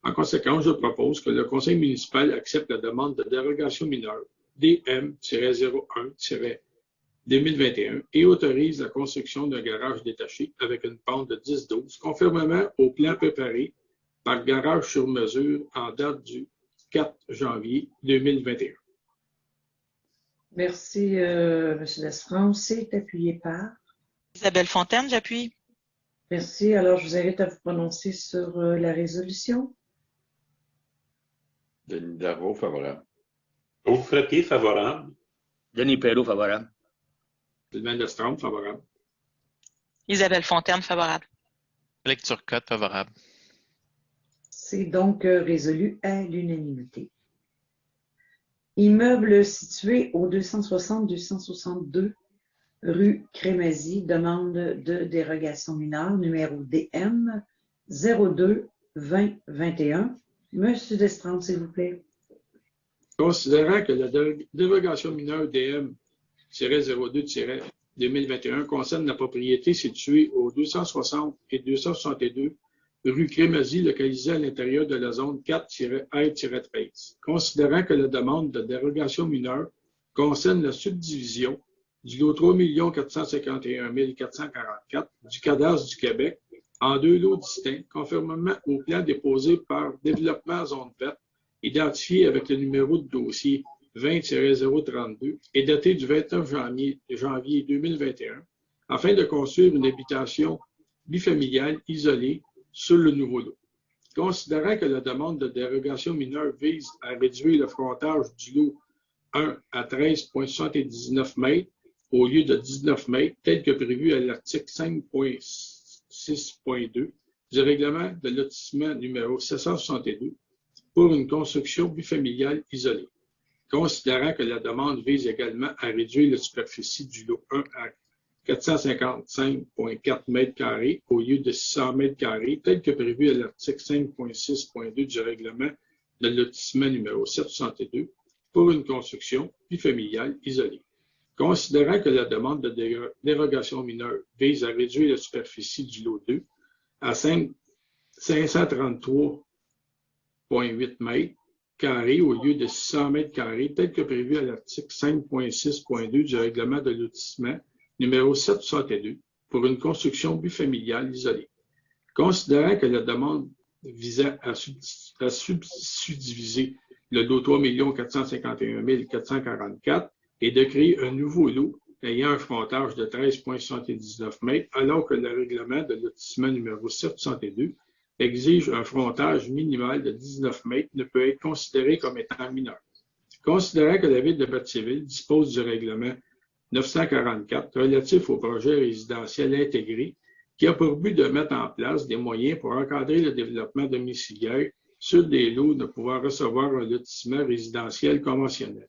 en conséquence, je propose que le conseil municipal accepte la demande de dérogation mineure DM-01-2021 et autorise la construction d'un garage détaché avec une pente de 10-12, conformément au plan préparé par Garage sur mesure en date du 4 janvier 2021. Merci, M. Lestrange. C'est appuyé par? Isabelle Fontaine, j'appuie. Merci. Alors, je vous invite à vous prononcer sur la résolution. Denis Darvaux, favorable. Claude Frappier, favorable. Denis Perrault, favorable. Sylvain Lestrange, favorable. Isabelle Fontaine, favorable. Alex Turcotte, favorable. C'est donc résolu à l'unanimité. Immeuble situé au 260-262 rue Crémazie, demande de dérogation mineure, numéro DM 02-2021. Monsieur Destrand, s'il vous plaît. Considérant que la dérogation mineure DM-02-2021 concerne la propriété située au 260 et 262 rue Crémazie, localisée à l'intérieur de la zone 4-I-13. Considérant que la demande de dérogation mineure concerne la subdivision du lot 3 451 444 du cadastre du Québec en deux lots distincts, conformément au plan déposé par Développement Zone Verte, identifié avec le numéro de dossier 20-032 et daté du 29 janvier 2021, afin de construire une habitation bifamiliale isolée sur le nouveau lot. Considérant que la demande de dérogation mineure vise à réduire le frontage du lot 1 à 13,79 mètres au lieu de 19 mètres, tel que prévu à l'article 5.6.2 du règlement de lotissement numéro 762 pour une construction bifamiliale isolée. Considérant que la demande vise également à réduire la superficie du lot 1 à 455,4 mètres carrés au lieu de 600 mètres carrés, tel que prévu à l'article 5.6.2 du règlement de lotissement numéro 762 pour une construction bifamiliale isolée. Considérant que la demande de dérogation mineure vise à réduire la superficie du lot 2 à 533,8 mètres carrés au lieu de 600 mètres carrés, tel que prévu à l'article 5.6.2 du règlement de lotissement numéro 762 pour une construction bifamiliale isolée. Considérant que la demande visant à subdiviser le lot 3 451 444 et de créer un nouveau lot ayant un frontage de 13,79 mètres, alors que le règlement de lotissement numéro 762 exige un frontage minimal de 19 mètres, ne peut être considéré comme étant mineur. Considérant que la Ville de Batheville dispose du règlement 944 relatif au projet résidentiel intégré qui a pour but de mettre en place des moyens pour encadrer le développement domiciliaire sur des lots ne pouvant recevoir un lotissement résidentiel conventionnel.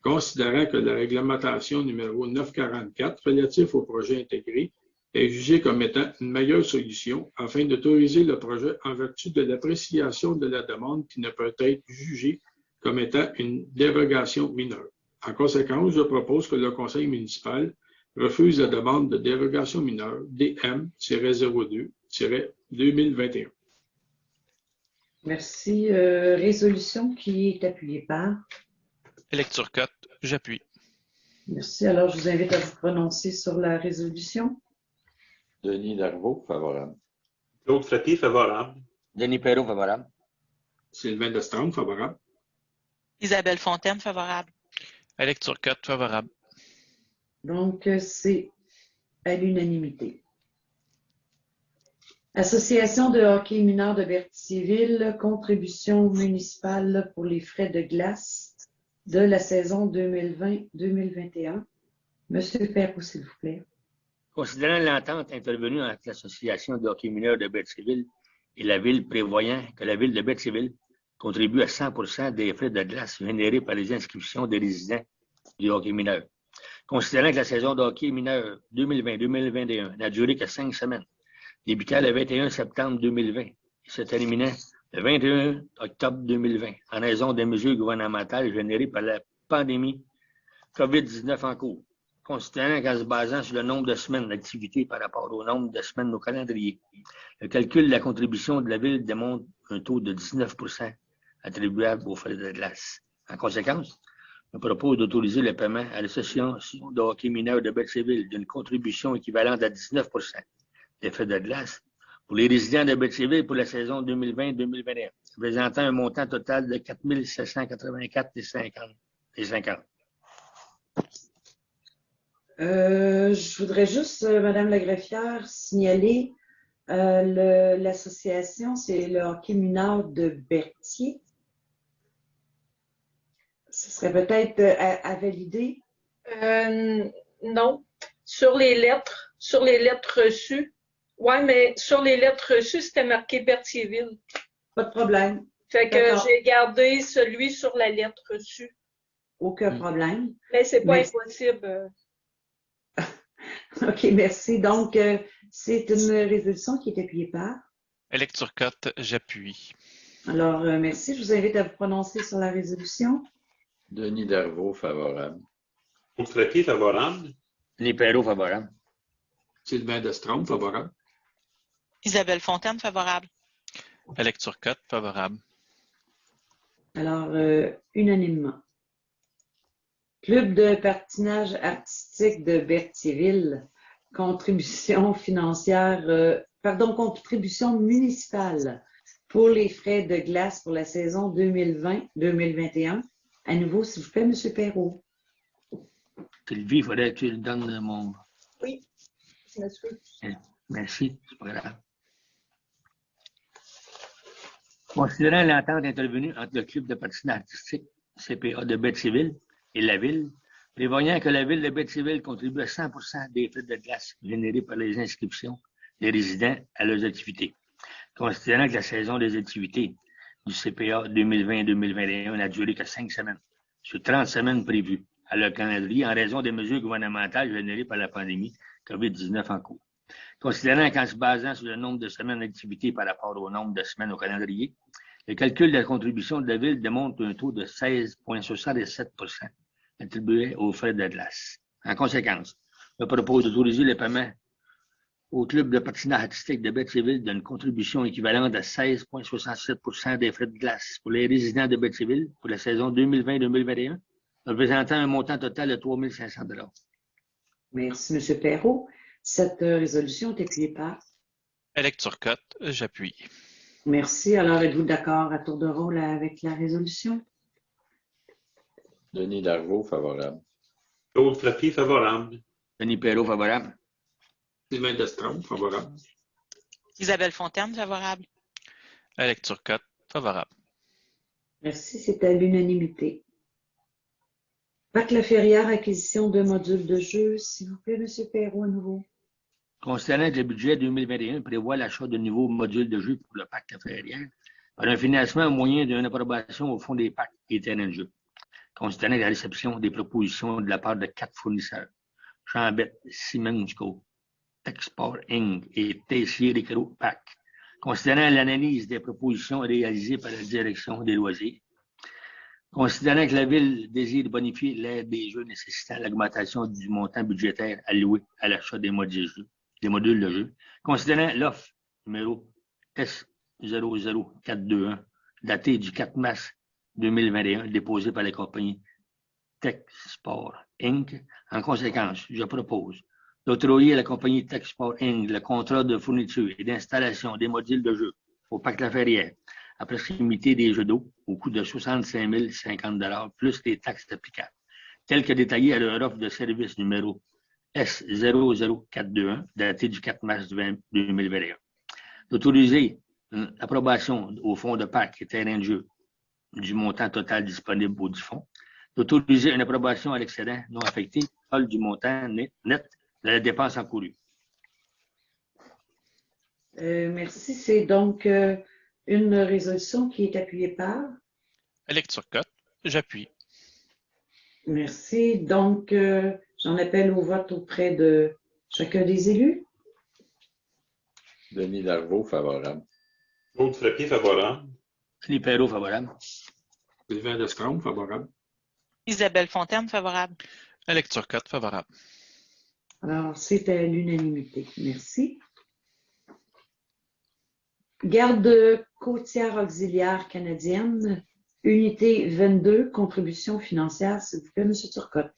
Considérant que la réglementation numéro 944 relatif au projet intégré est jugée comme étant une meilleure solution afin d'autoriser le projet en vertu de l'appréciation de la demande qui ne peut être jugée comme étant une dérogation mineure. En conséquence, je propose que le conseil municipal refuse la demande de dérogation mineure DM-02-2021. Merci. Résolution qui est appuyée par? Alex Turcotte, j'appuie. Merci. Alors, je vous invite à vous prononcer sur la résolution. Denis Darvaux, favorable. Claude Frappier, favorable. Denis Perrault, favorable. Sylvain Lestrange, favorable. Isabelle Fontaine, favorable. Alex Turcotte, favorable. Donc, c'est à l'unanimité. Association de hockey mineur de Berthierville, contribution municipale pour les frais de glace de la saison 2020-2021. Monsieur Perrault, s'il vous plaît. Considérant l'entente intervenue entre l'Association de hockey mineur de Berthierville et la Ville, prévoyant que la Ville de Berthierville contribue à 100% des frais de glace générés par les inscriptions des résidents du hockey mineur. Considérant que la saison de hockey mineur 2020-2021 n'a duré que 5 semaines, débutant le 21 septembre 2020 et se terminant le 21 octobre 2020 en raison des mesures gouvernementales générées par la pandémie COVID-19 en cours. Considérant qu'en se basant sur le nombre de semaines d'activité par rapport au nombre de semaines au calendrier, le calcul de la contribution de la Ville démontre un taux de 19% attribuable aux frais de glace. En conséquence, je propose d'autoriser le paiement à l'Association de hockey mineur de Berthierville d'une contribution équivalente à 19% des frais de glace pour les résidents de Berthierville pour la saison 2020-2021, représentant un montant total de 4 784,50. Je voudrais juste, Madame la greffière, signaler l'association, c'est le hockey mineur de Berthier. Ce serait peut-être à valider. Non. Sur les lettres reçues. Ouais, mais sur les lettres reçues, c'était marqué Berthierville. Pas de problème. Fait que j'ai gardé celui sur la lettre reçue. Aucun problème. Mais c'est pas impossible. OK, merci. Donc, c'est une résolution qui est appuyée par? Electurcotte, j'appuie. Alors, merci. Je vous invite à vous prononcer sur la résolution. Denis Darvaux, favorable. Claude-Frappier, favorable. Denis Perrault, favorable. Sylvain Destrôme, favorable. Isabelle Fontaine, favorable. Electurcotte, favorable. Alors, unanimement. Club de patinage artistique de Berthierville, contribution financière, contribution municipale pour les frais de glace pour la saison 2020-2021. À nouveau, s'il vous plaît, M. Perrault. Sylvie, il faudrait que tu le donnes mon... Oui, je me suis. Merci, c'est pas grave. Considérant l'entente intervenue entre le club de patinage artistique CPA de Berthierville et la Ville, prévoyant que la Ville de Berthierville contribue à 100% des frais de glace générés par les inscriptions des résidents à leurs activités. Considérant que la saison des activités du CPA 2020-2021 n'a duré que 5 semaines, sur 30 semaines prévues à leur calendrier en raison des mesures gouvernementales générées par la pandémie COVID-19 en cours. Considérant qu'en se basant sur le nombre de semaines d'activité par rapport au nombre de semaines au calendrier, le calcul de la contribution de la Ville démontre un taux de 16,67% attribué aux frais de glace. En conséquence, je propose d'autoriser le paiement au club de patinage artistique de Berthierville d'une contribution équivalente à 16,67% des frais de glace pour les résidents de Berthierville pour la saison 2020-2021, représentant un montant total de 3 500 $. Merci, M. Perrault. Cette résolution est appuyée par? Electurcotte, j'appuie. Merci. Alors, êtes-vous d'accord à tour de rôle avec la résolution? Denis Darvaux, favorable. Claude-Frappier, favorable. Denis Perrault, favorable. Sylvain Destrôme, favorable. Isabelle Fontaine, favorable. Electurcotte, favorable. Merci, c'est à l'unanimité. Parc La Ferrière, acquisition de modules de jeu. S'il vous plaît, M. Perrault, à nouveau. Considérant que le budget 2021 prévoit l'achat de nouveaux modules de jeu pour le parc La Ferrière par un financement au moyen d'une approbation au fond des parcs et terrains de jeu. Considérant la réception des propositions de la part de 4 fournisseurs, Chambet, Simensco, Techsport Inc. et Tessier Recro Pack. Considérant l'analyse des propositions réalisées par la direction des loisirs, considérant que la Ville désire bonifier l'aide des jeux nécessitant l'augmentation du montant budgétaire alloué à l'achat des modules de jeu, considérant l'offre numéro S00421 datée du 4 mars 2021 déposée par la compagnie Techsport Inc. En conséquence, je propose d'octroyer à la compagnie Techsport Inc. le contrat de fourniture et d'installation des modules de jeu au parc La Ferrière à proximité des jeux d'eau au coût de 65 050 $ plus les taxes applicables, telles que détaillées à leur offre de service numéro S00421, daté du 4 mars 2021. D'autoriser l'approbation au fonds de parc et terrain de jeu du montant total disponible au du fonds. D'autoriser une approbation à l'excédent non affecté du montant net de la dépense encourue. Merci. C'est donc une résolution qui est appuyée par. Alex Turcotte, j'appuie. Merci. Donc, j'en appelle au vote auprès de chacun des élus. Denis Darvaux, favorable. Claude Frappier, favorable. Denis Perrault, favorable. Sylvain Destraume, favorable. Isabelle Fontaine, favorable. Alex Turcotte, favorable. Alors, c'est à l'unanimité. Merci. Garde côtière auxiliaire canadienne, unité 22, contribution financière, s'il vous plaît, M. Turcotte.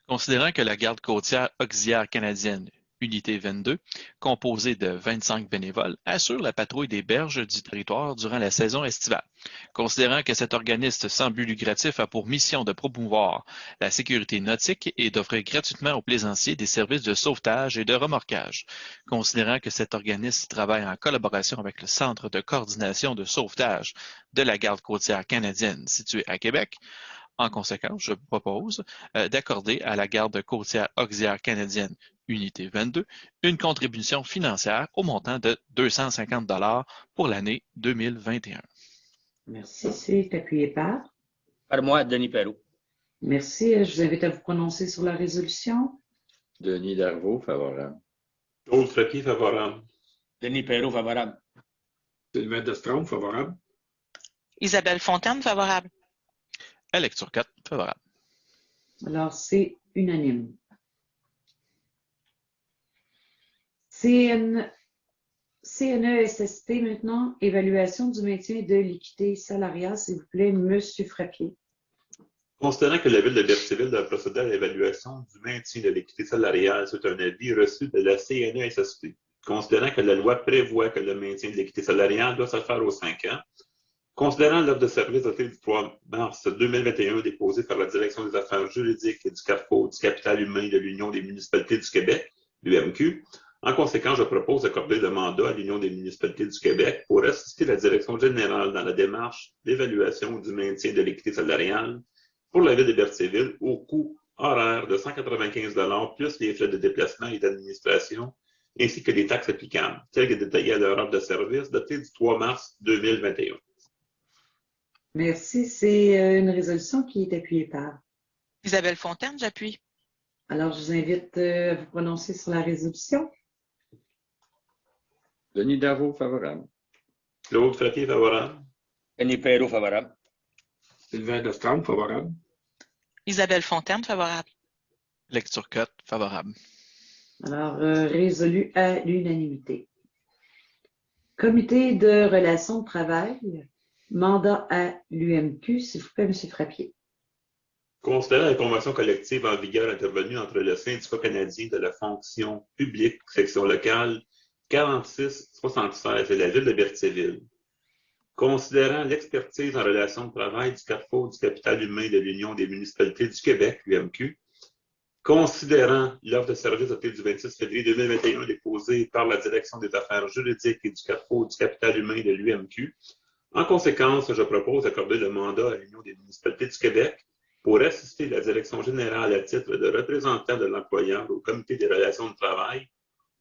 Considérant que la garde côtière auxiliaire canadienne, unité 22, composée de 25 bénévoles, assure la patrouille des berges du territoire durant la saison estivale. Considérant que cet organisme sans but lucratif a pour mission de promouvoir la sécurité nautique et d'offrir gratuitement aux plaisanciers des services de sauvetage et de remorquage. Considérant que cet organisme travaille en collaboration avec le Centre de coordination de sauvetage de la garde côtière canadienne situé à Québec. En conséquence, je propose d'accorder à la garde côtière auxiliaire canadienne unité 22 une contribution financière au montant de 250 $ pour l'année 2021. Merci. C'est appuyé par. Par moi, Denis Perrault. Merci. Je vous invite à vous prononcer sur la résolution. Denis Darvaux, favorable. Claude Frappier, favorable. Denis Perrault, favorable. Sylvain Destraume, favorable. Isabelle Fontaine, favorable. Alex Turcotte, favorable. Alors, c'est unanime. CNESST maintenant, évaluation du maintien de l'équité salariale, s'il vous plaît, M. Frappier. Considérant que la Ville de Berthierville doit procéder à l'évaluation du maintien de l'équité salariale, c'est un avis reçu de la CNESST. Considérant que la loi prévoit que le maintien de l'équité salariale doit se faire aux 5 ans, considérant l'offre de service datée du 3 mars 2021 déposée par la Direction des affaires juridiques et du Carrefour du capital humain de l'Union des municipalités du Québec, l'UMQ, en conséquence, je propose d'accorder le mandat à l'Union des municipalités du Québec pour assister la Direction générale dans la démarche d'évaluation du maintien de l'équité salariale pour la Ville de Berthierville au coût horaire de 195 $ plus les frais de déplacement et d'administration, ainsi que les taxes applicables, telles que détaillées à leur offre de service datée du 3 mars 2021. Merci. C'est une résolution qui est appuyée par. Isabelle Fontaine, j'appuie. Alors, je vous invite à vous prononcer sur la résolution. Denis Darvaux, favorable. Claude Frappier, favorable. Denis Perrault, favorable. Sylvain Destraume, favorable. Isabelle Fontaine, favorable. Alex Turcotte, favorable. Alors, résolu à l'unanimité. Comité de relations de travail, mandat à l'UMQ, s'il vous plaît, M. Frappier. Considérant la convention collective en vigueur intervenue entre le Syndicat canadien de la fonction publique, section locale 4676 et la Ville de Berthierville, considérant l'expertise en relations de travail du Carrefour du capital humain de l'Union des municipalités du Québec, l'UMQ, considérant l'offre de service datée du 26 février 2021 déposée par la Direction des affaires juridiques et du Carrefour du capital humain de l'UMQ, en conséquence, je propose d'accorder le mandat à l'Union des municipalités du Québec pour assister la Direction générale à titre de représentant de l'employeur au Comité des relations de travail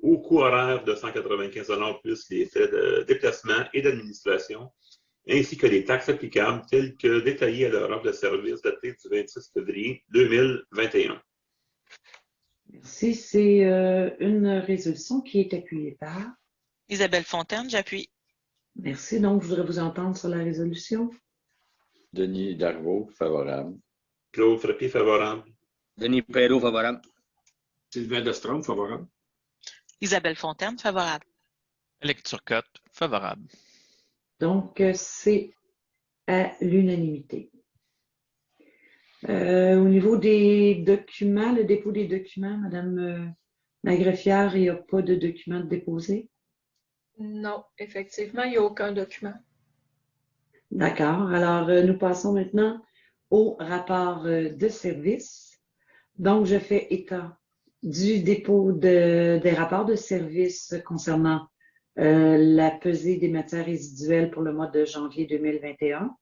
au coût horaire de 195 $ plus les frais de déplacement et d'administration, ainsi que les taxes applicables telles que détaillées à leur offre de service datée du 26 février 2021. Merci. C'est une résolution qui est appuyée par. Isabelle Fontaine, j'appuie. Merci. Donc, je voudrais vous entendre sur la résolution. Denis Darvaux, favorable. Claude Frappier, favorable. Denis Perrault, favorable. Sylvain Destraume, favorable. Isabelle Fontaine, favorable. Alex Turcotte, favorable. Donc, c'est à l'unanimité. Au niveau des documents, le dépôt des documents, Madame la greffière, il n'y a pas de documents déposés? Non, effectivement, il n'y a aucun document. D'accord. Alors, nous passons maintenant au rapport de service. Donc, je fais état du dépôt des rapports de service concernant la pesée des matières résiduelles pour le mois de janvier 2021,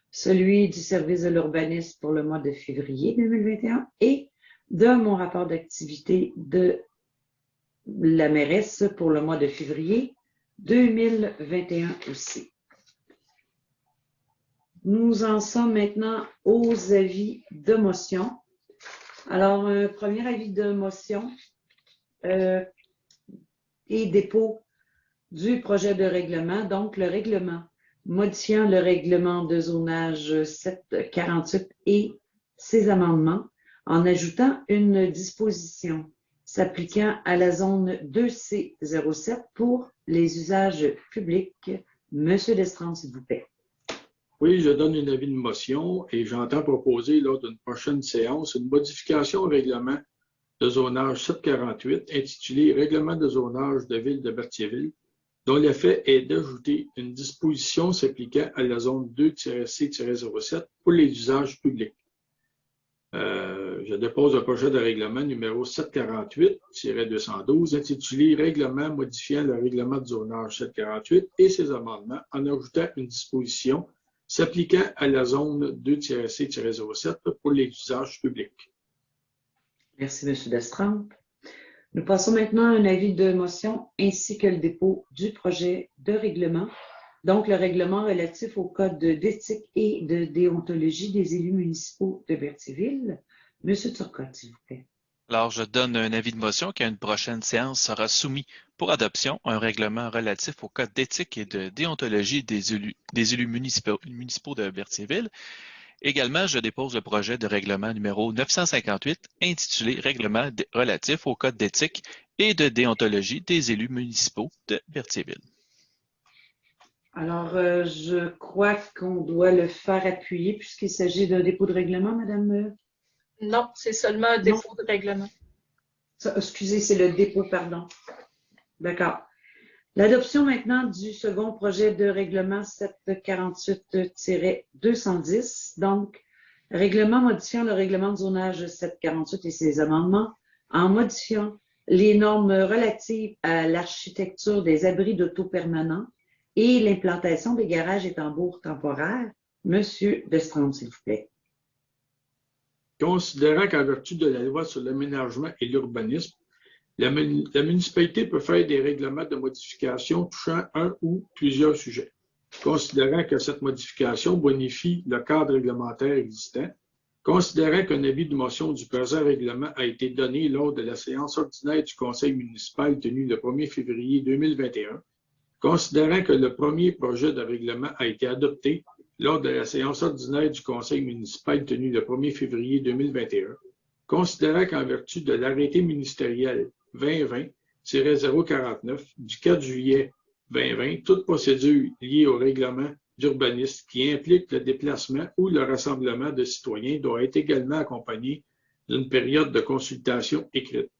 celui du service de l'urbanisme pour le mois de février 2021 et de mon rapport d'activité de la mairesse pour le mois de février 2021 aussi. Nous en sommes maintenant aux avis de motion. Alors, un premier avis de motion et dépôt du projet de règlement, donc le règlement modifiant le règlement de zonage 748 et ses amendements en ajoutant une disposition s'appliquant à la zone 2C07 pour les usages publics. Monsieur Destrand, s'il vous plaît. Oui, je donne un avis de motion et j'entends proposer lors d'une prochaine séance une modification au règlement de zonage 748 intitulé Règlement de zonage de ville de Berthierville, dont l'effet est d'ajouter une disposition s'appliquant à la zone 2-C-07 pour les usages publics. Je dépose un projet de règlement numéro 748-212 intitulé Règlement modifiant le règlement de zonage 748 et ses amendements en ajoutant une disposition s'appliquant à la zone 2-C-07 pour les usages publics. Merci, M. Destrand. Nous passons maintenant à un avis de motion ainsi que le dépôt du projet de règlement, donc le règlement relatif au code d'éthique et de déontologie des élus municipaux de Berthierville. M. Turcotte, s'il vous plaît. Alors, je donne un avis de motion qu'à une prochaine séance sera soumis pour adoption un règlement relatif au code d'éthique et de déontologie des élus municipaux de Berthierville. Également, je dépose le projet de règlement numéro 958 intitulé Règlement relatif au code d'éthique et de déontologie des élus municipaux de Berthierville. Alors, je crois qu'on doit le faire appuyer puisqu'il s'agit d'un dépôt de règlement, Madame. Non, c'est seulement un dépôt de règlement. Excusez, c'est le dépôt, pardon. D'accord. L'adoption maintenant du second projet de règlement 748-210, donc règlement modifiant le règlement de zonage 748 et ses amendements en modifiant les normes relatives à l'architecture des abris d'auto permanents et l'implantation des garages et tambours temporaires. Monsieur Destrand, s'il vous plaît. Considérant qu'en vertu de la loi sur l'aménagement et l'urbanisme, la municipalité peut faire des règlements de modification touchant un ou plusieurs sujets. Considérant que cette modification bonifie le cadre réglementaire existant, considérant qu'un avis de motion du présent règlement a été donné lors de la séance ordinaire du Conseil municipal tenue le 1er février 2021, considérant que le premier projet de règlement a été adopté lors de la séance ordinaire du Conseil municipal tenue le 1er février 2021, considérant qu'en vertu de l'arrêté ministériel 2020-049 du 4 juillet 2020, toute procédure liée au règlement d'urbanisme qui implique le déplacement ou le rassemblement de citoyens doit être également accompagnée d'une période de consultation écrite.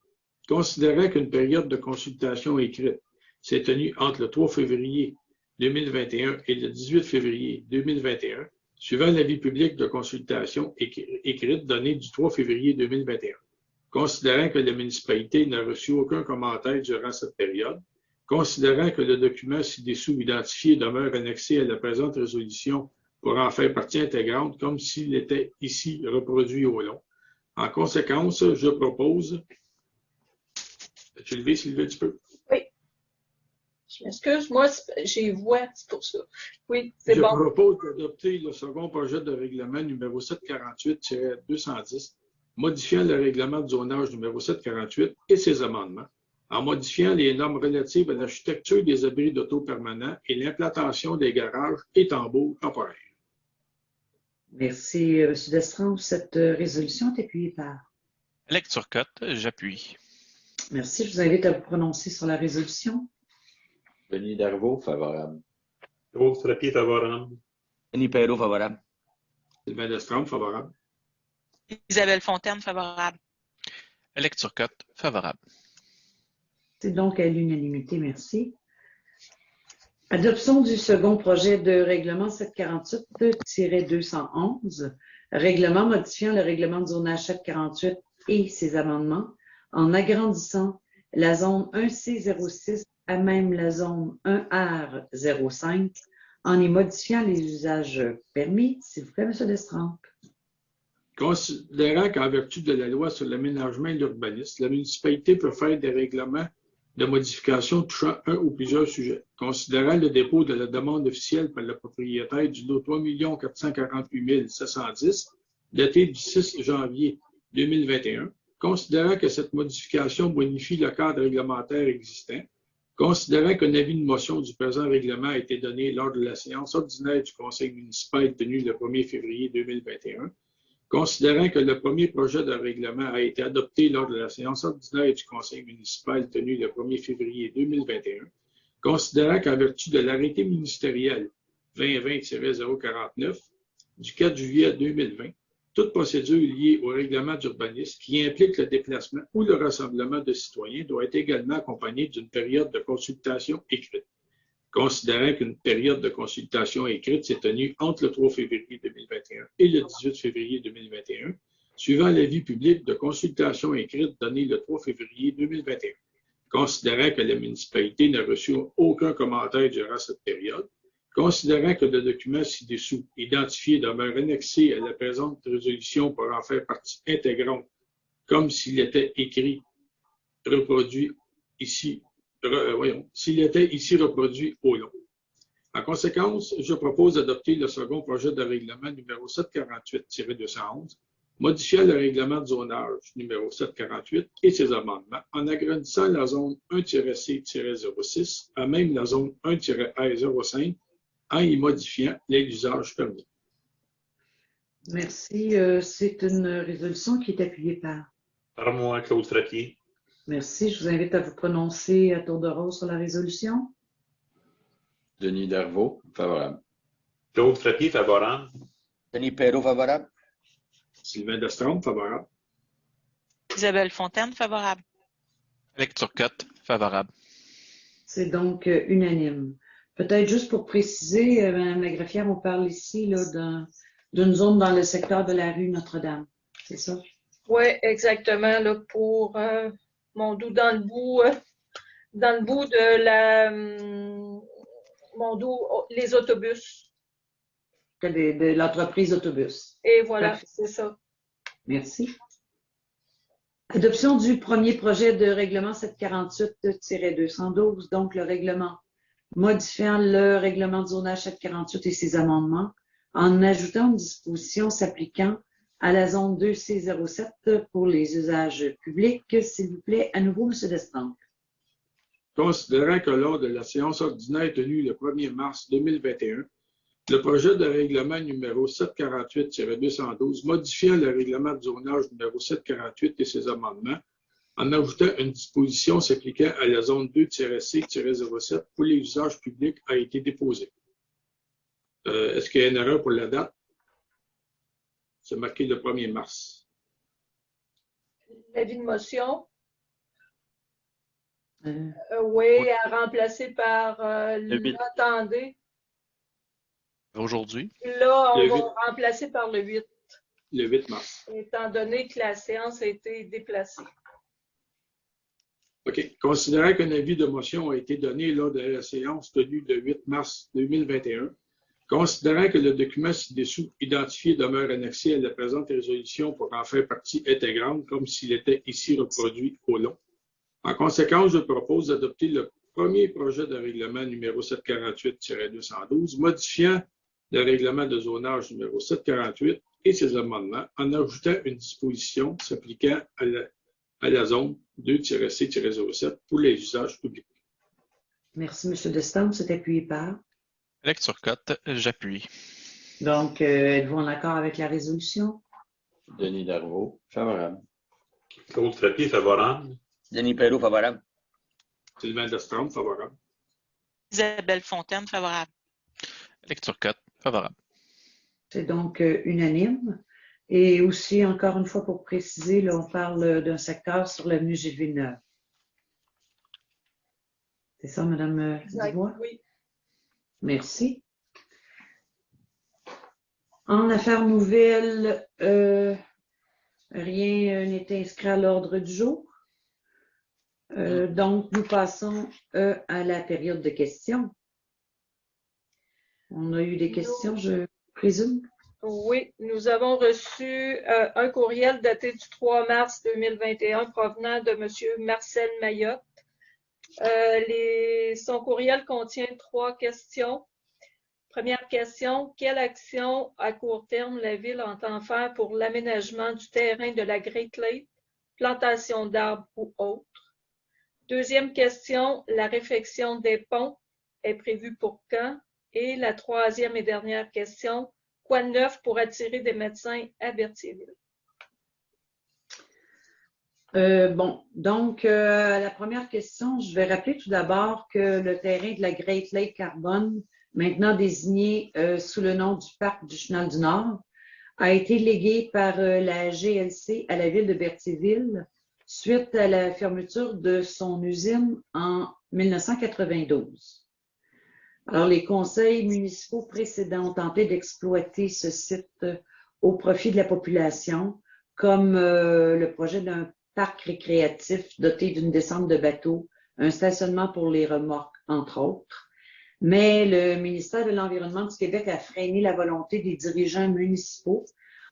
Considérant qu'une période de consultation écrite s'est tenue entre le 3 février 2021 et le 18 février 2021, suivant l'avis public de consultation écrite donné du 3 février 2021. Considérant que la municipalité n'a reçu aucun commentaire durant cette période, considérant que le document ci-dessous identifié demeure annexé à la présente résolution pour en faire partie intégrante comme s'il était ici reproduit au long. En conséquence, je propose... As-tu levé, Sylvie, un petit peu? Oui. Je m'excuse, moi, j'ai voix, c'est pour ça. Oui, c'est bon. Je propose d'adopter le second projet de règlement numéro 748-210, modifiant le règlement de zonage numéro 748 et ses amendements, en modifiant les normes relatives à l'architecture des abris d'auto permanents et l'implantation des garages et tambours temporaires. Merci, M. Destrand. Cette résolution est appuyée par... Alex Turcotte, j'appuie. Merci. Je vous invite à vous prononcer sur la résolution. Denis Darvaux, favorable. Rose Trappier, favorable. Denis Perrault, favorable. Sylvain Destrand, favorable. Isabelle Fontaine, favorable. Alex Turcotte, favorable. C'est donc à l'unanimité. Merci. Adoption du second projet de règlement 748-211, règlement modifiant le règlement de zonage 748 et ses amendements en agrandissant la zone 1C06 à même la zone 1R05, en y modifiant les usages permis. S'il vous plaît, M. Destrempe. Considérant qu'en vertu de la loi sur l'aménagement et l'urbanisme, la municipalité peut faire des règlements de modification touchant un ou plusieurs sujets. Considérant le dépôt de la demande officielle par le propriétaire du lot 3 448 710, daté du 6 janvier 2021, considérant que cette modification bonifie le cadre réglementaire existant, considérant qu'un avis de motion du présent règlement a été donné lors de la séance ordinaire du Conseil municipal tenue le 1er février 2021, considérant que le premier projet de règlement a été adopté lors de la séance ordinaire du Conseil municipal tenue le 1er février 2021, considérant qu'en vertu de l'arrêté ministériel 2020-049 du 4 juillet 2020, toute procédure liée au règlement d'urbanisme qui implique le déplacement ou le rassemblement de citoyens doit être également accompagnée d'une période de consultation écrite. Considérant qu'une période de consultation écrite s'est tenue entre le 3 février 2021 et le 18 février 2021, suivant l'avis public de consultation écrite donné le 3 février 2021. Considérant que la municipalité n'a reçu aucun commentaire durant cette période, considérant que le document ci-dessous identifié demeure annexé à la présente résolution pour en faire partie intégrante, comme s'il était écrit, reproduit ici, s'il était ici reproduit au long. En conséquence, je propose d'adopter le second projet de règlement numéro 748-211, modifiant le règlement de zonage numéro 748 et ses amendements en agrandissant la zone 1-C-06 à même la zone 1-R05 en y modifiant les usages permis. Merci. C'est une résolution qui est appuyée par. Par moi, Claude Frappier. Merci. Je vous invite à vous prononcer à tour de rôle sur la résolution. Denis Darvaux, favorable. Claude Frappier, favorable. Denis Perrault, favorable. Sylvain Destrempe, favorable. Isabelle Fontaine, favorable. Alex Turcotte, favorable. C'est donc unanime. Peut-être juste pour préciser, Mme la greffière, on parle ici là, d'une zone dans le secteur de la rue Notre-Dame. C'est ça? Oui, exactement. Là, pour mon doux dans le bout de la les autobus. De l'entreprise autobus. Et voilà, Parfait. c'est ça. Merci. Adoption du premier projet de règlement 748-212, donc le règlement modifiant le règlement de zonage 748 et ses amendements, en ajoutant une disposition s'appliquant à la zone 2C07 pour les usages publics. S'il vous plaît, à nouveau, M. Destrempe. Considérant que lors de la séance ordinaire tenue le 1er mars 2021, le projet de règlement numéro 748-212 modifiant le règlement de zonage numéro 748 et ses amendements, en ajoutant une disposition s'appliquant à la zone 2-C-07 pour les usages publics a été déposé. Est-ce qu'il y a une erreur pour la date? C'est marqué le 1er mars. L'avis de motion? Oui, à remplacer par l'attendez. Aujourd'hui? Là, on va remplacer par le 8. Le 8 mars. Étant donné que la séance a été déplacée. OK. Considérant qu'un avis de motion a été donné lors de la séance tenue le 8 mars 2021, considérant que le document ci-dessous identifié demeure annexé à la présente résolution pour en faire partie intégrante, comme s'il était ici reproduit au long. En conséquence, je propose d'adopter le premier projet de règlement numéro 748-212, modifiant le règlement de zonage numéro 748 et ses amendements en ajoutant une disposition s'appliquant à la zone 2-C-07 pour les usages publics. Merci, M. Destrempe. C'est appuyé par. Alex Turcotte, j'appuie. Donc, êtes-vous en accord avec la résolution? Denis Darvaux, favorable. Claude Frappier, favorable. Denis Perrault, favorable. Sylvain Destrempe, favorable. Isabelle Fontaine, favorable. Alex Turcotte, favorable. C'est donc unanime. Et aussi, encore une fois, pour préciser, là, on parle d'un secteur sur l'avenue Gilles Villeneuve. C'est ça, Mme Dubois? Oui. Merci. En affaires nouvelles, rien n'est inscrit à l'ordre du jour. Donc, nous passons à la période de questions. On a eu des questions, je présume? Oui, nous avons reçu un courriel daté du 3 mars 2021 provenant de M. Marcel Mayotte. Son courriel contient 3 questions. Première question, quelle action à court terme la Ville entend faire pour l'aménagement du terrain de la Great Lake, plantation d'arbres ou autres? Deuxième question, la réfection des ponts est prévue pour quand? Et la troisième et dernière question, quoi de neuf pour attirer des médecins à Berthierville? La première question, je vais rappeler tout d'abord que le terrain de la Great Lake Carbone, maintenant désigné sous le nom du Parc du Chenal du Nord, a été légué par la GLC à la ville de Berthierville suite à la fermeture de son usine en 1992. Alors, les conseils municipaux précédents ont tenté d'exploiter ce site au profit de la population, comme le projet d'un parc récréatif doté d'une descente de bateaux, un stationnement pour les remorques, entre autres. Mais le ministère de l'Environnement du Québec a freiné la volonté des dirigeants municipaux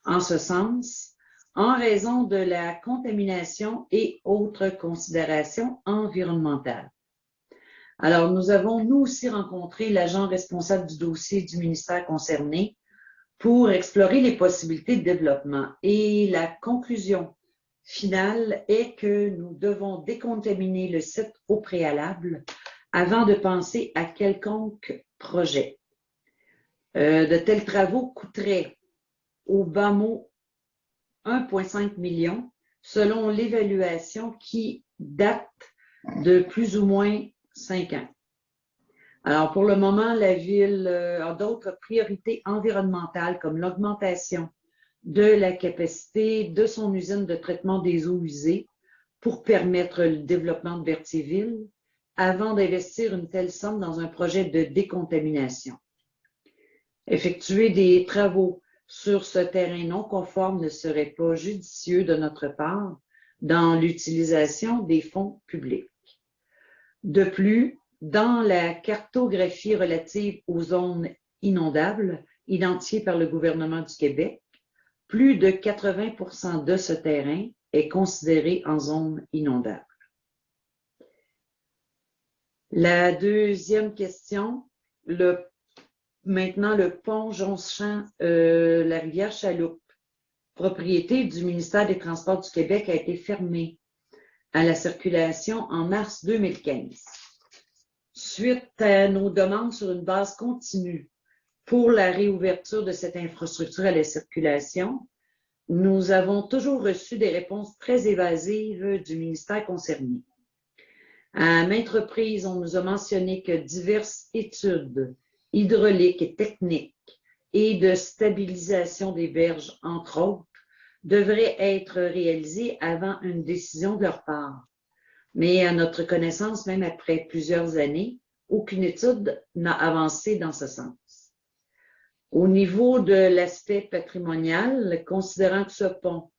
en ce sens, en raison de la contamination et autres considérations environnementales. Alors, nous avons, nous aussi, rencontré l'agent responsable du dossier du ministère concerné pour explorer les possibilités de développement. Et la conclusion finale est que nous devons décontaminer le site au préalable avant de penser à quelconque projet. De tels travaux coûteraient au bas mot 1,5 million selon l'évaluation qui date de plus ou moins 5 ans. Alors, pour le moment, la Ville a d'autres priorités environnementales comme l'augmentation de la capacité de son usine de traitement des eaux usées pour permettre le développement de Berthierville avant d'investir une telle somme dans un projet de décontamination. Effectuer des travaux sur ce terrain non conforme ne serait pas judicieux de notre part dans l'utilisation des fonds publics. De plus, dans la cartographie relative aux zones inondables identifiées par le gouvernement du Québec, plus de 80% de ce terrain est considéré en zone inondable. La deuxième question, maintenant le pont Jonction-la rivière Chaloupe, propriété du ministère des Transports du Québec, a été fermé à la circulation en mars 2015. Suite à nos demandes sur une base continue pour la réouverture de cette infrastructure à la circulation, nous avons toujours reçu des réponses très évasives du ministère concerné. À maintes reprises, on nous a mentionné que diverses études hydrauliques et techniques et de stabilisation des berges, entre autres, devraient être réalisées avant une décision de leur part. Mais à notre connaissance, même après plusieurs années, aucune étude n'a avancé dans ce sens. Au niveau de l'aspect patrimonial, considérant que ce pont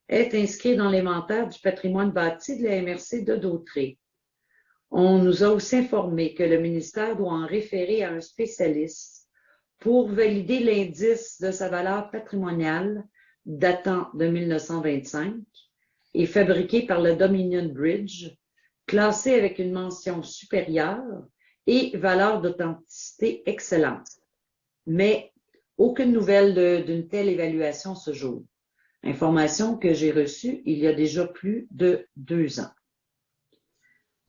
est inscrit dans l'inventaire du patrimoine bâti de la MRC de Dautré, on nous a aussi informé que le ministère doit en référer à un spécialiste pour valider l'indice de sa valeur patrimoniale datant de 1925 et fabriqué par le Dominion Bridge, classé avec une mention supérieure et valeur d'authenticité excellente. Mais aucune nouvelle d'une telle évaluation ce jour. Information que j'ai reçue il y a déjà plus de 2 ans.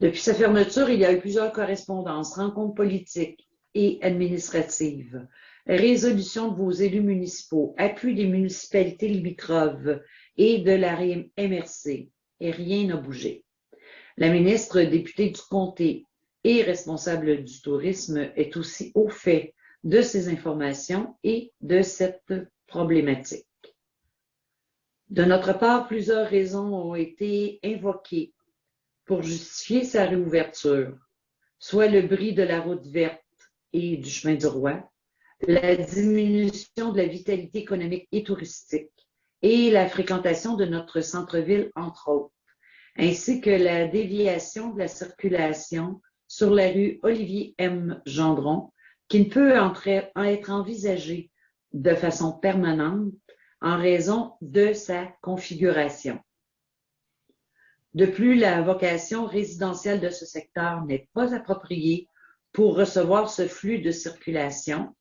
Depuis sa fermeture, il y a eu plusieurs correspondances, rencontres politiques et administratives, résolution de vos élus municipaux, appui des municipalités limitrophes et de la MRC, et rien n'a bougé. La ministre députée du comté et responsable du tourisme est aussi au fait de ces informations et de cette problématique. De notre part, plusieurs raisons ont été invoquées pour justifier sa réouverture, soit le bris de la route verte et du chemin du roi, la diminution de la vitalité économique et touristique et la fréquentation de notre centre-ville, entre autres, ainsi que la déviation de la circulation sur la rue Olivier M. Gendron, qui ne peut être envisagée de façon permanente en raison de sa configuration. De plus, la vocation résidentielle de ce secteur n'est pas appropriée pour recevoir ce flux de circulation,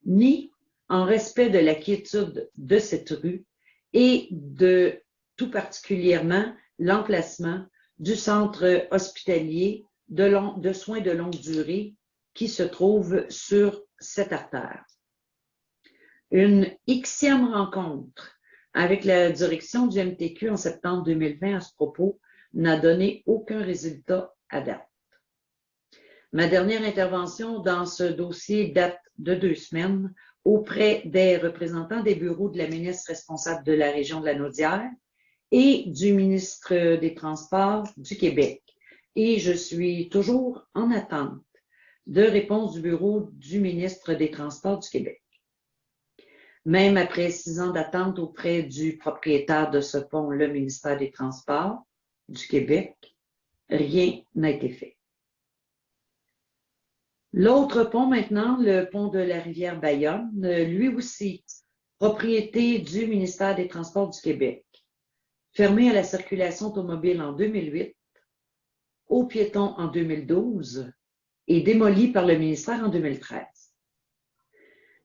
ni en respect de la quiétude de cette rue et de tout particulièrement l'emplacement du centre hospitalier de soins de longue durée qui se trouve sur cette artère. Une Xème rencontre avec la direction du MTQ en septembre 2020 à ce propos n'a donné aucun résultat à date. Ma dernière intervention dans ce dossier date de 2 semaines auprès des représentants des bureaux de la ministre responsable de la région de la Naudière et du ministre des Transports du Québec. Et je suis toujours en attente de réponse du bureau du ministre des Transports du Québec. Même après 6 ans d'attente auprès du propriétaire de ce pont, le ministère des Transports du Québec, rien n'a été fait. L'autre pont maintenant, le pont de la rivière Bayonne, lui aussi, propriété du ministère des Transports du Québec, fermé à la circulation automobile en 2008, aux piétons en 2012 et démoli par le ministère en 2013.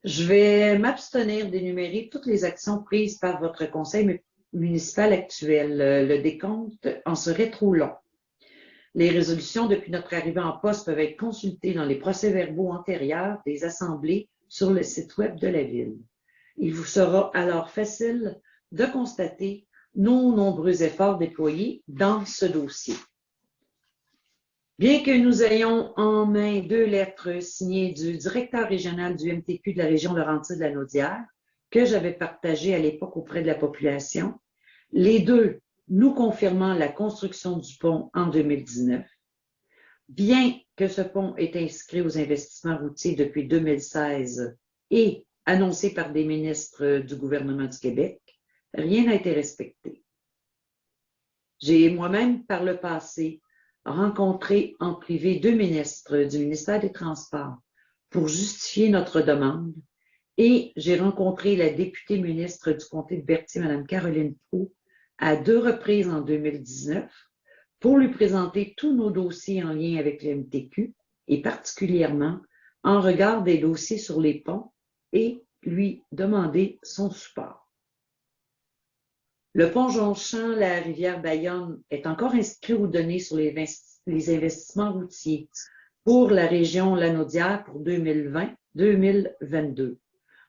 Je vais m'abstenir d'énumérer toutes les actions prises par votre conseil municipal actuel. Le décompte en serait trop long. Les résolutions depuis notre arrivée en poste peuvent être consultées dans les procès-verbaux antérieurs des assemblées sur le site web de la Ville. Il vous sera alors facile de constater nos nombreux efforts déployés dans ce dossier. Bien que nous ayons en main 2 lettres signées du directeur régional du MTQ de la région Laurentides-la-Naudière, que j'avais partagées à l'époque auprès de la population, les 2 nous confirmant la construction du pont en 2019, bien que ce pont est inscrit aux investissements routiers depuis 2016 et annoncé par des ministres du gouvernement du Québec, rien n'a été respecté. J'ai moi-même, par le passé, rencontré en privé 2 ministres du ministère des Transports pour justifier notre demande et j'ai rencontré la députée ministre du comté de Berthier, Mme Caroline Proulx, à 2 reprises en 2019 pour lui présenter tous nos dossiers en lien avec le MTQ et particulièrement en regard des dossiers sur les ponts et lui demander son support. Le pont jonchant la rivière Bayonne est encore inscrit aux données sur les investissements routiers pour la région Lanaudière pour 2020-2022,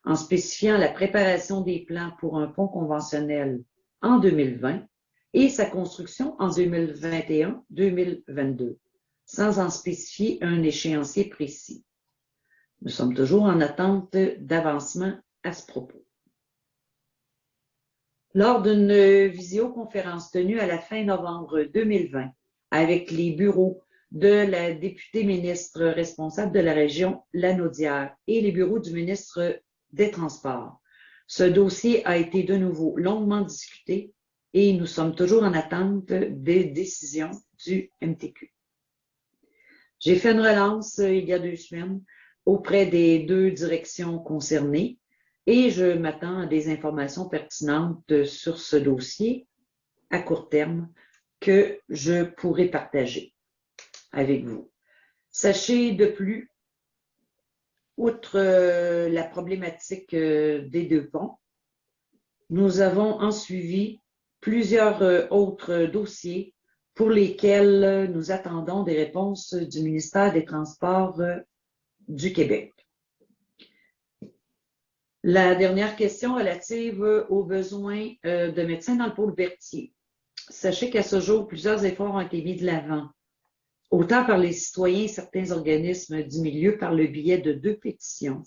en spécifiant la préparation des plans pour un pont conventionnel en 2020 et sa construction en 2021-2022, sans en spécifier un échéancier précis. Nous sommes toujours en attente d'avancement à ce propos. Lors d'une visioconférence tenue à la fin novembre 2020 avec les bureaux de la députée ministre responsable de la région Lanaudière et les bureaux du ministre des Transports, ce dossier a été de nouveau longuement discuté et nous sommes toujours en attente des décisions du MTQ. J'ai fait une relance il y a 2 semaines auprès des 2 directions concernées et je m'attends à des informations pertinentes sur ce dossier à court terme que je pourrai partager avec vous. Sachez de plus, outre la problématique des 2 ponts, nous avons en suivi plusieurs autres dossiers pour lesquels nous attendons des réponses du ministère des Transports du Québec. La dernière question relative aux besoins de médecins dans le pôle Berthier. Sachez qu'à ce jour, plusieurs efforts ont été mis de l'avant, autant par les citoyens et certains organismes du milieu par le biais de 2 pétitions,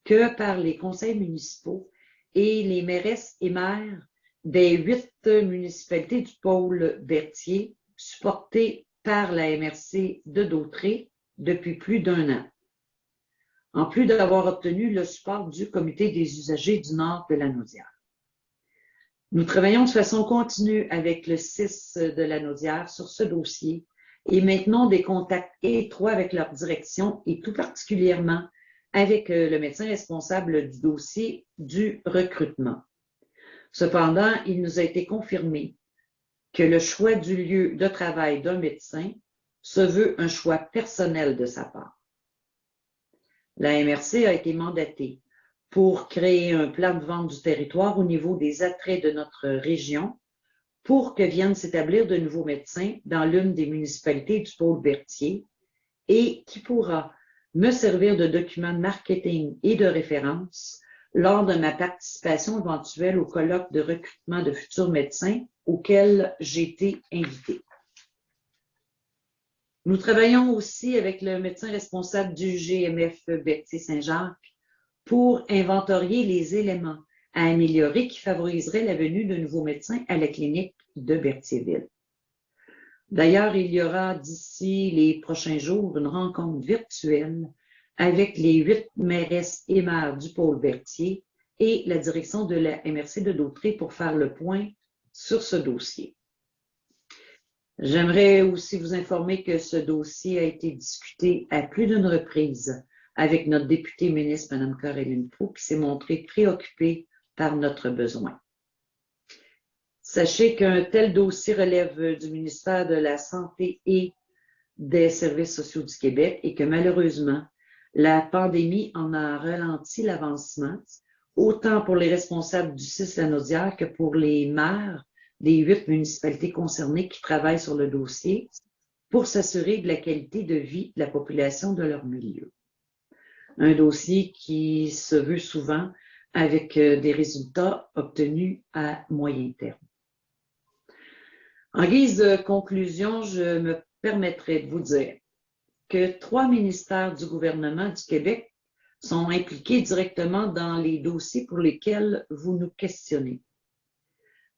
que par les conseils municipaux et les mairesses et maires des 8 municipalités du pôle Berthier, supportées par la MRC de Dautré depuis plus d'1 an. En plus d'avoir obtenu le support du Comité des usagers du Nord de la Naudière. Nous travaillons de façon continue avec le CIS de la Naudière sur ce dossier et maintenons des contacts étroits avec leur direction et tout particulièrement avec le médecin responsable du dossier du recrutement. Cependant, il nous a été confirmé que le choix du lieu de travail d'un médecin se veut un choix personnel de sa part. La MRC a été mandatée pour créer un plan de vente du territoire au niveau des attraits de notre région pour que viennent s'établir de nouveaux médecins dans l'une des municipalités du pôle Berthier et qui pourra me servir de document de marketing et de référence lors de ma participation éventuelle au colloque de recrutement de futurs médecins auquel j'ai été invitée. Nous travaillons aussi avec le médecin responsable du GMF Berthier-Saint-Jacques pour inventorier les éléments à améliorer qui favoriseraient la venue de nouveaux médecins à la clinique de Berthierville. D'ailleurs, il y aura d'ici les prochains jours une rencontre virtuelle avec les 8 mairesses et maires du pôle Berthier et la direction de la MRC de Dautré pour faire le point sur ce dossier. J'aimerais aussi vous informer que ce dossier a été discuté à plus d'une reprise avec notre députée ministre, Mme Caroline Proulx, qui s'est montrée préoccupée par notre besoin. Sachez qu'un tel dossier relève du ministère de la Santé et des Services sociaux du Québec et que malheureusement, la pandémie en a ralenti l'avancement, autant pour les responsables du CIS Lanaudière que pour les maires des 8 municipalités concernées qui travaillent sur le dossier pour s'assurer de la qualité de vie de la population de leur milieu. Un dossier qui se veut souvent avec des résultats obtenus à moyen terme. En guise de conclusion, je me permettrai de vous dire que 3 ministères du gouvernement du Québec sont impliqués directement dans les dossiers pour lesquels vous nous questionnez.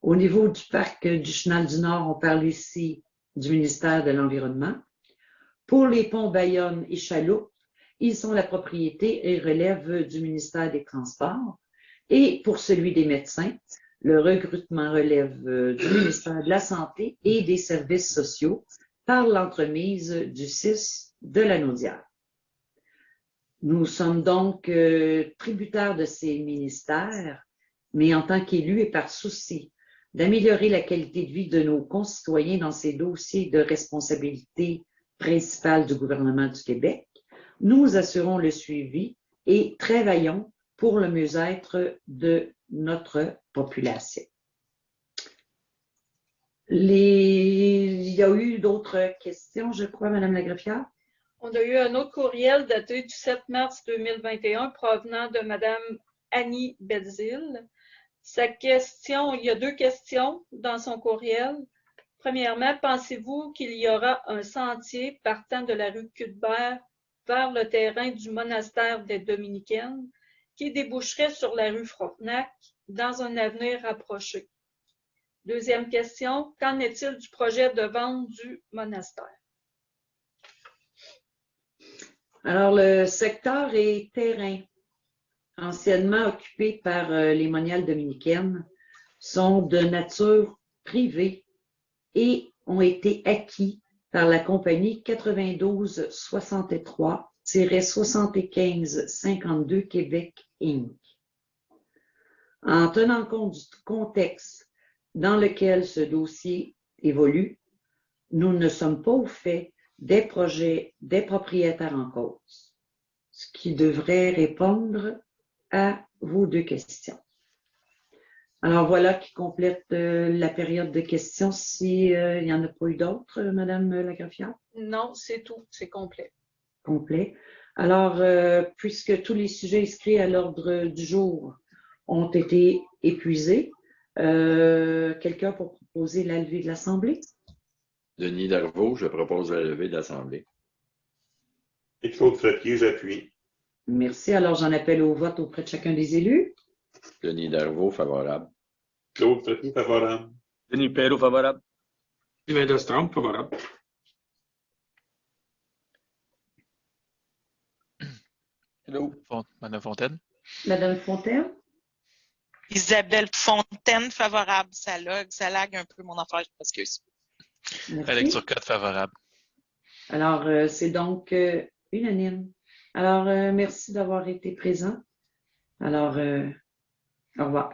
Au niveau du parc du Chenal du Nord, on parle ici du ministère de l'Environnement. Pour les ponts Bayonne et Chaloupe, ils sont la propriété et relèvent du ministère des Transports. Et pour celui des médecins, le recrutement relève du ministère de la Santé et des Services sociaux par l'entremise du CIS de la Naudière. Nous sommes donc tributaires de ces ministères, mais en tant qu'élus et par souci d'améliorer la qualité de vie de nos concitoyens dans ces dossiers de responsabilité principale du gouvernement du Québec, nous assurons le suivi et travaillons pour le mieux-être de notre population. Il y a eu d'autres questions, je crois, Madame la greffière. On a eu un autre courriel daté du 7 mars 2021 provenant de Madame Annie Belzile. Sa question, il y a 2 questions dans son courriel. Premièrement, pensez-vous qu'il y aura un sentier partant de la rue Cuthbert vers le terrain du monastère des Dominicaines qui déboucherait sur la rue Frontenac dans un avenir rapproché? Deuxième question, qu'en est-il du projet de vente du monastère? Alors, le secteur et terrain anciennement occupés par les moniales dominicaines sont de nature privée et ont été acquis par la compagnie 9263-7552 Québec Inc. En tenant compte du contexte dans lequel ce dossier évolue, nous ne sommes pas au fait des projets des propriétaires en cause, ce qui devrait répondre à vos 2 questions. Alors voilà qui complète la période de questions. S'il n'y en a pas eu d'autres, Madame la greffière? Non, c'est tout, c'est complet. Complet. Alors, puisque tous les sujets inscrits à l'ordre du jour ont été épuisés, quelqu'un pour proposer la levée de l'Assemblée? Denis Darvaux, je propose la levée de l'Assemblée. Et Claude Frappier, j'appuie. Merci. Alors, j'en appelle au vote auprès de chacun des élus. Denis Darvaux, favorable. Claude Frappier, favorable. Denis Perrault, favorable. Sylvain Destrempe, favorable. Madame Fontaine. Madame Fontaine? Isabelle Fontaine, favorable. Ça lag un peu mon affaire, je m'excuse. La lecture code favorable. Alors, c'est donc unanime. Alors, merci d'avoir été présent. Alors, au revoir.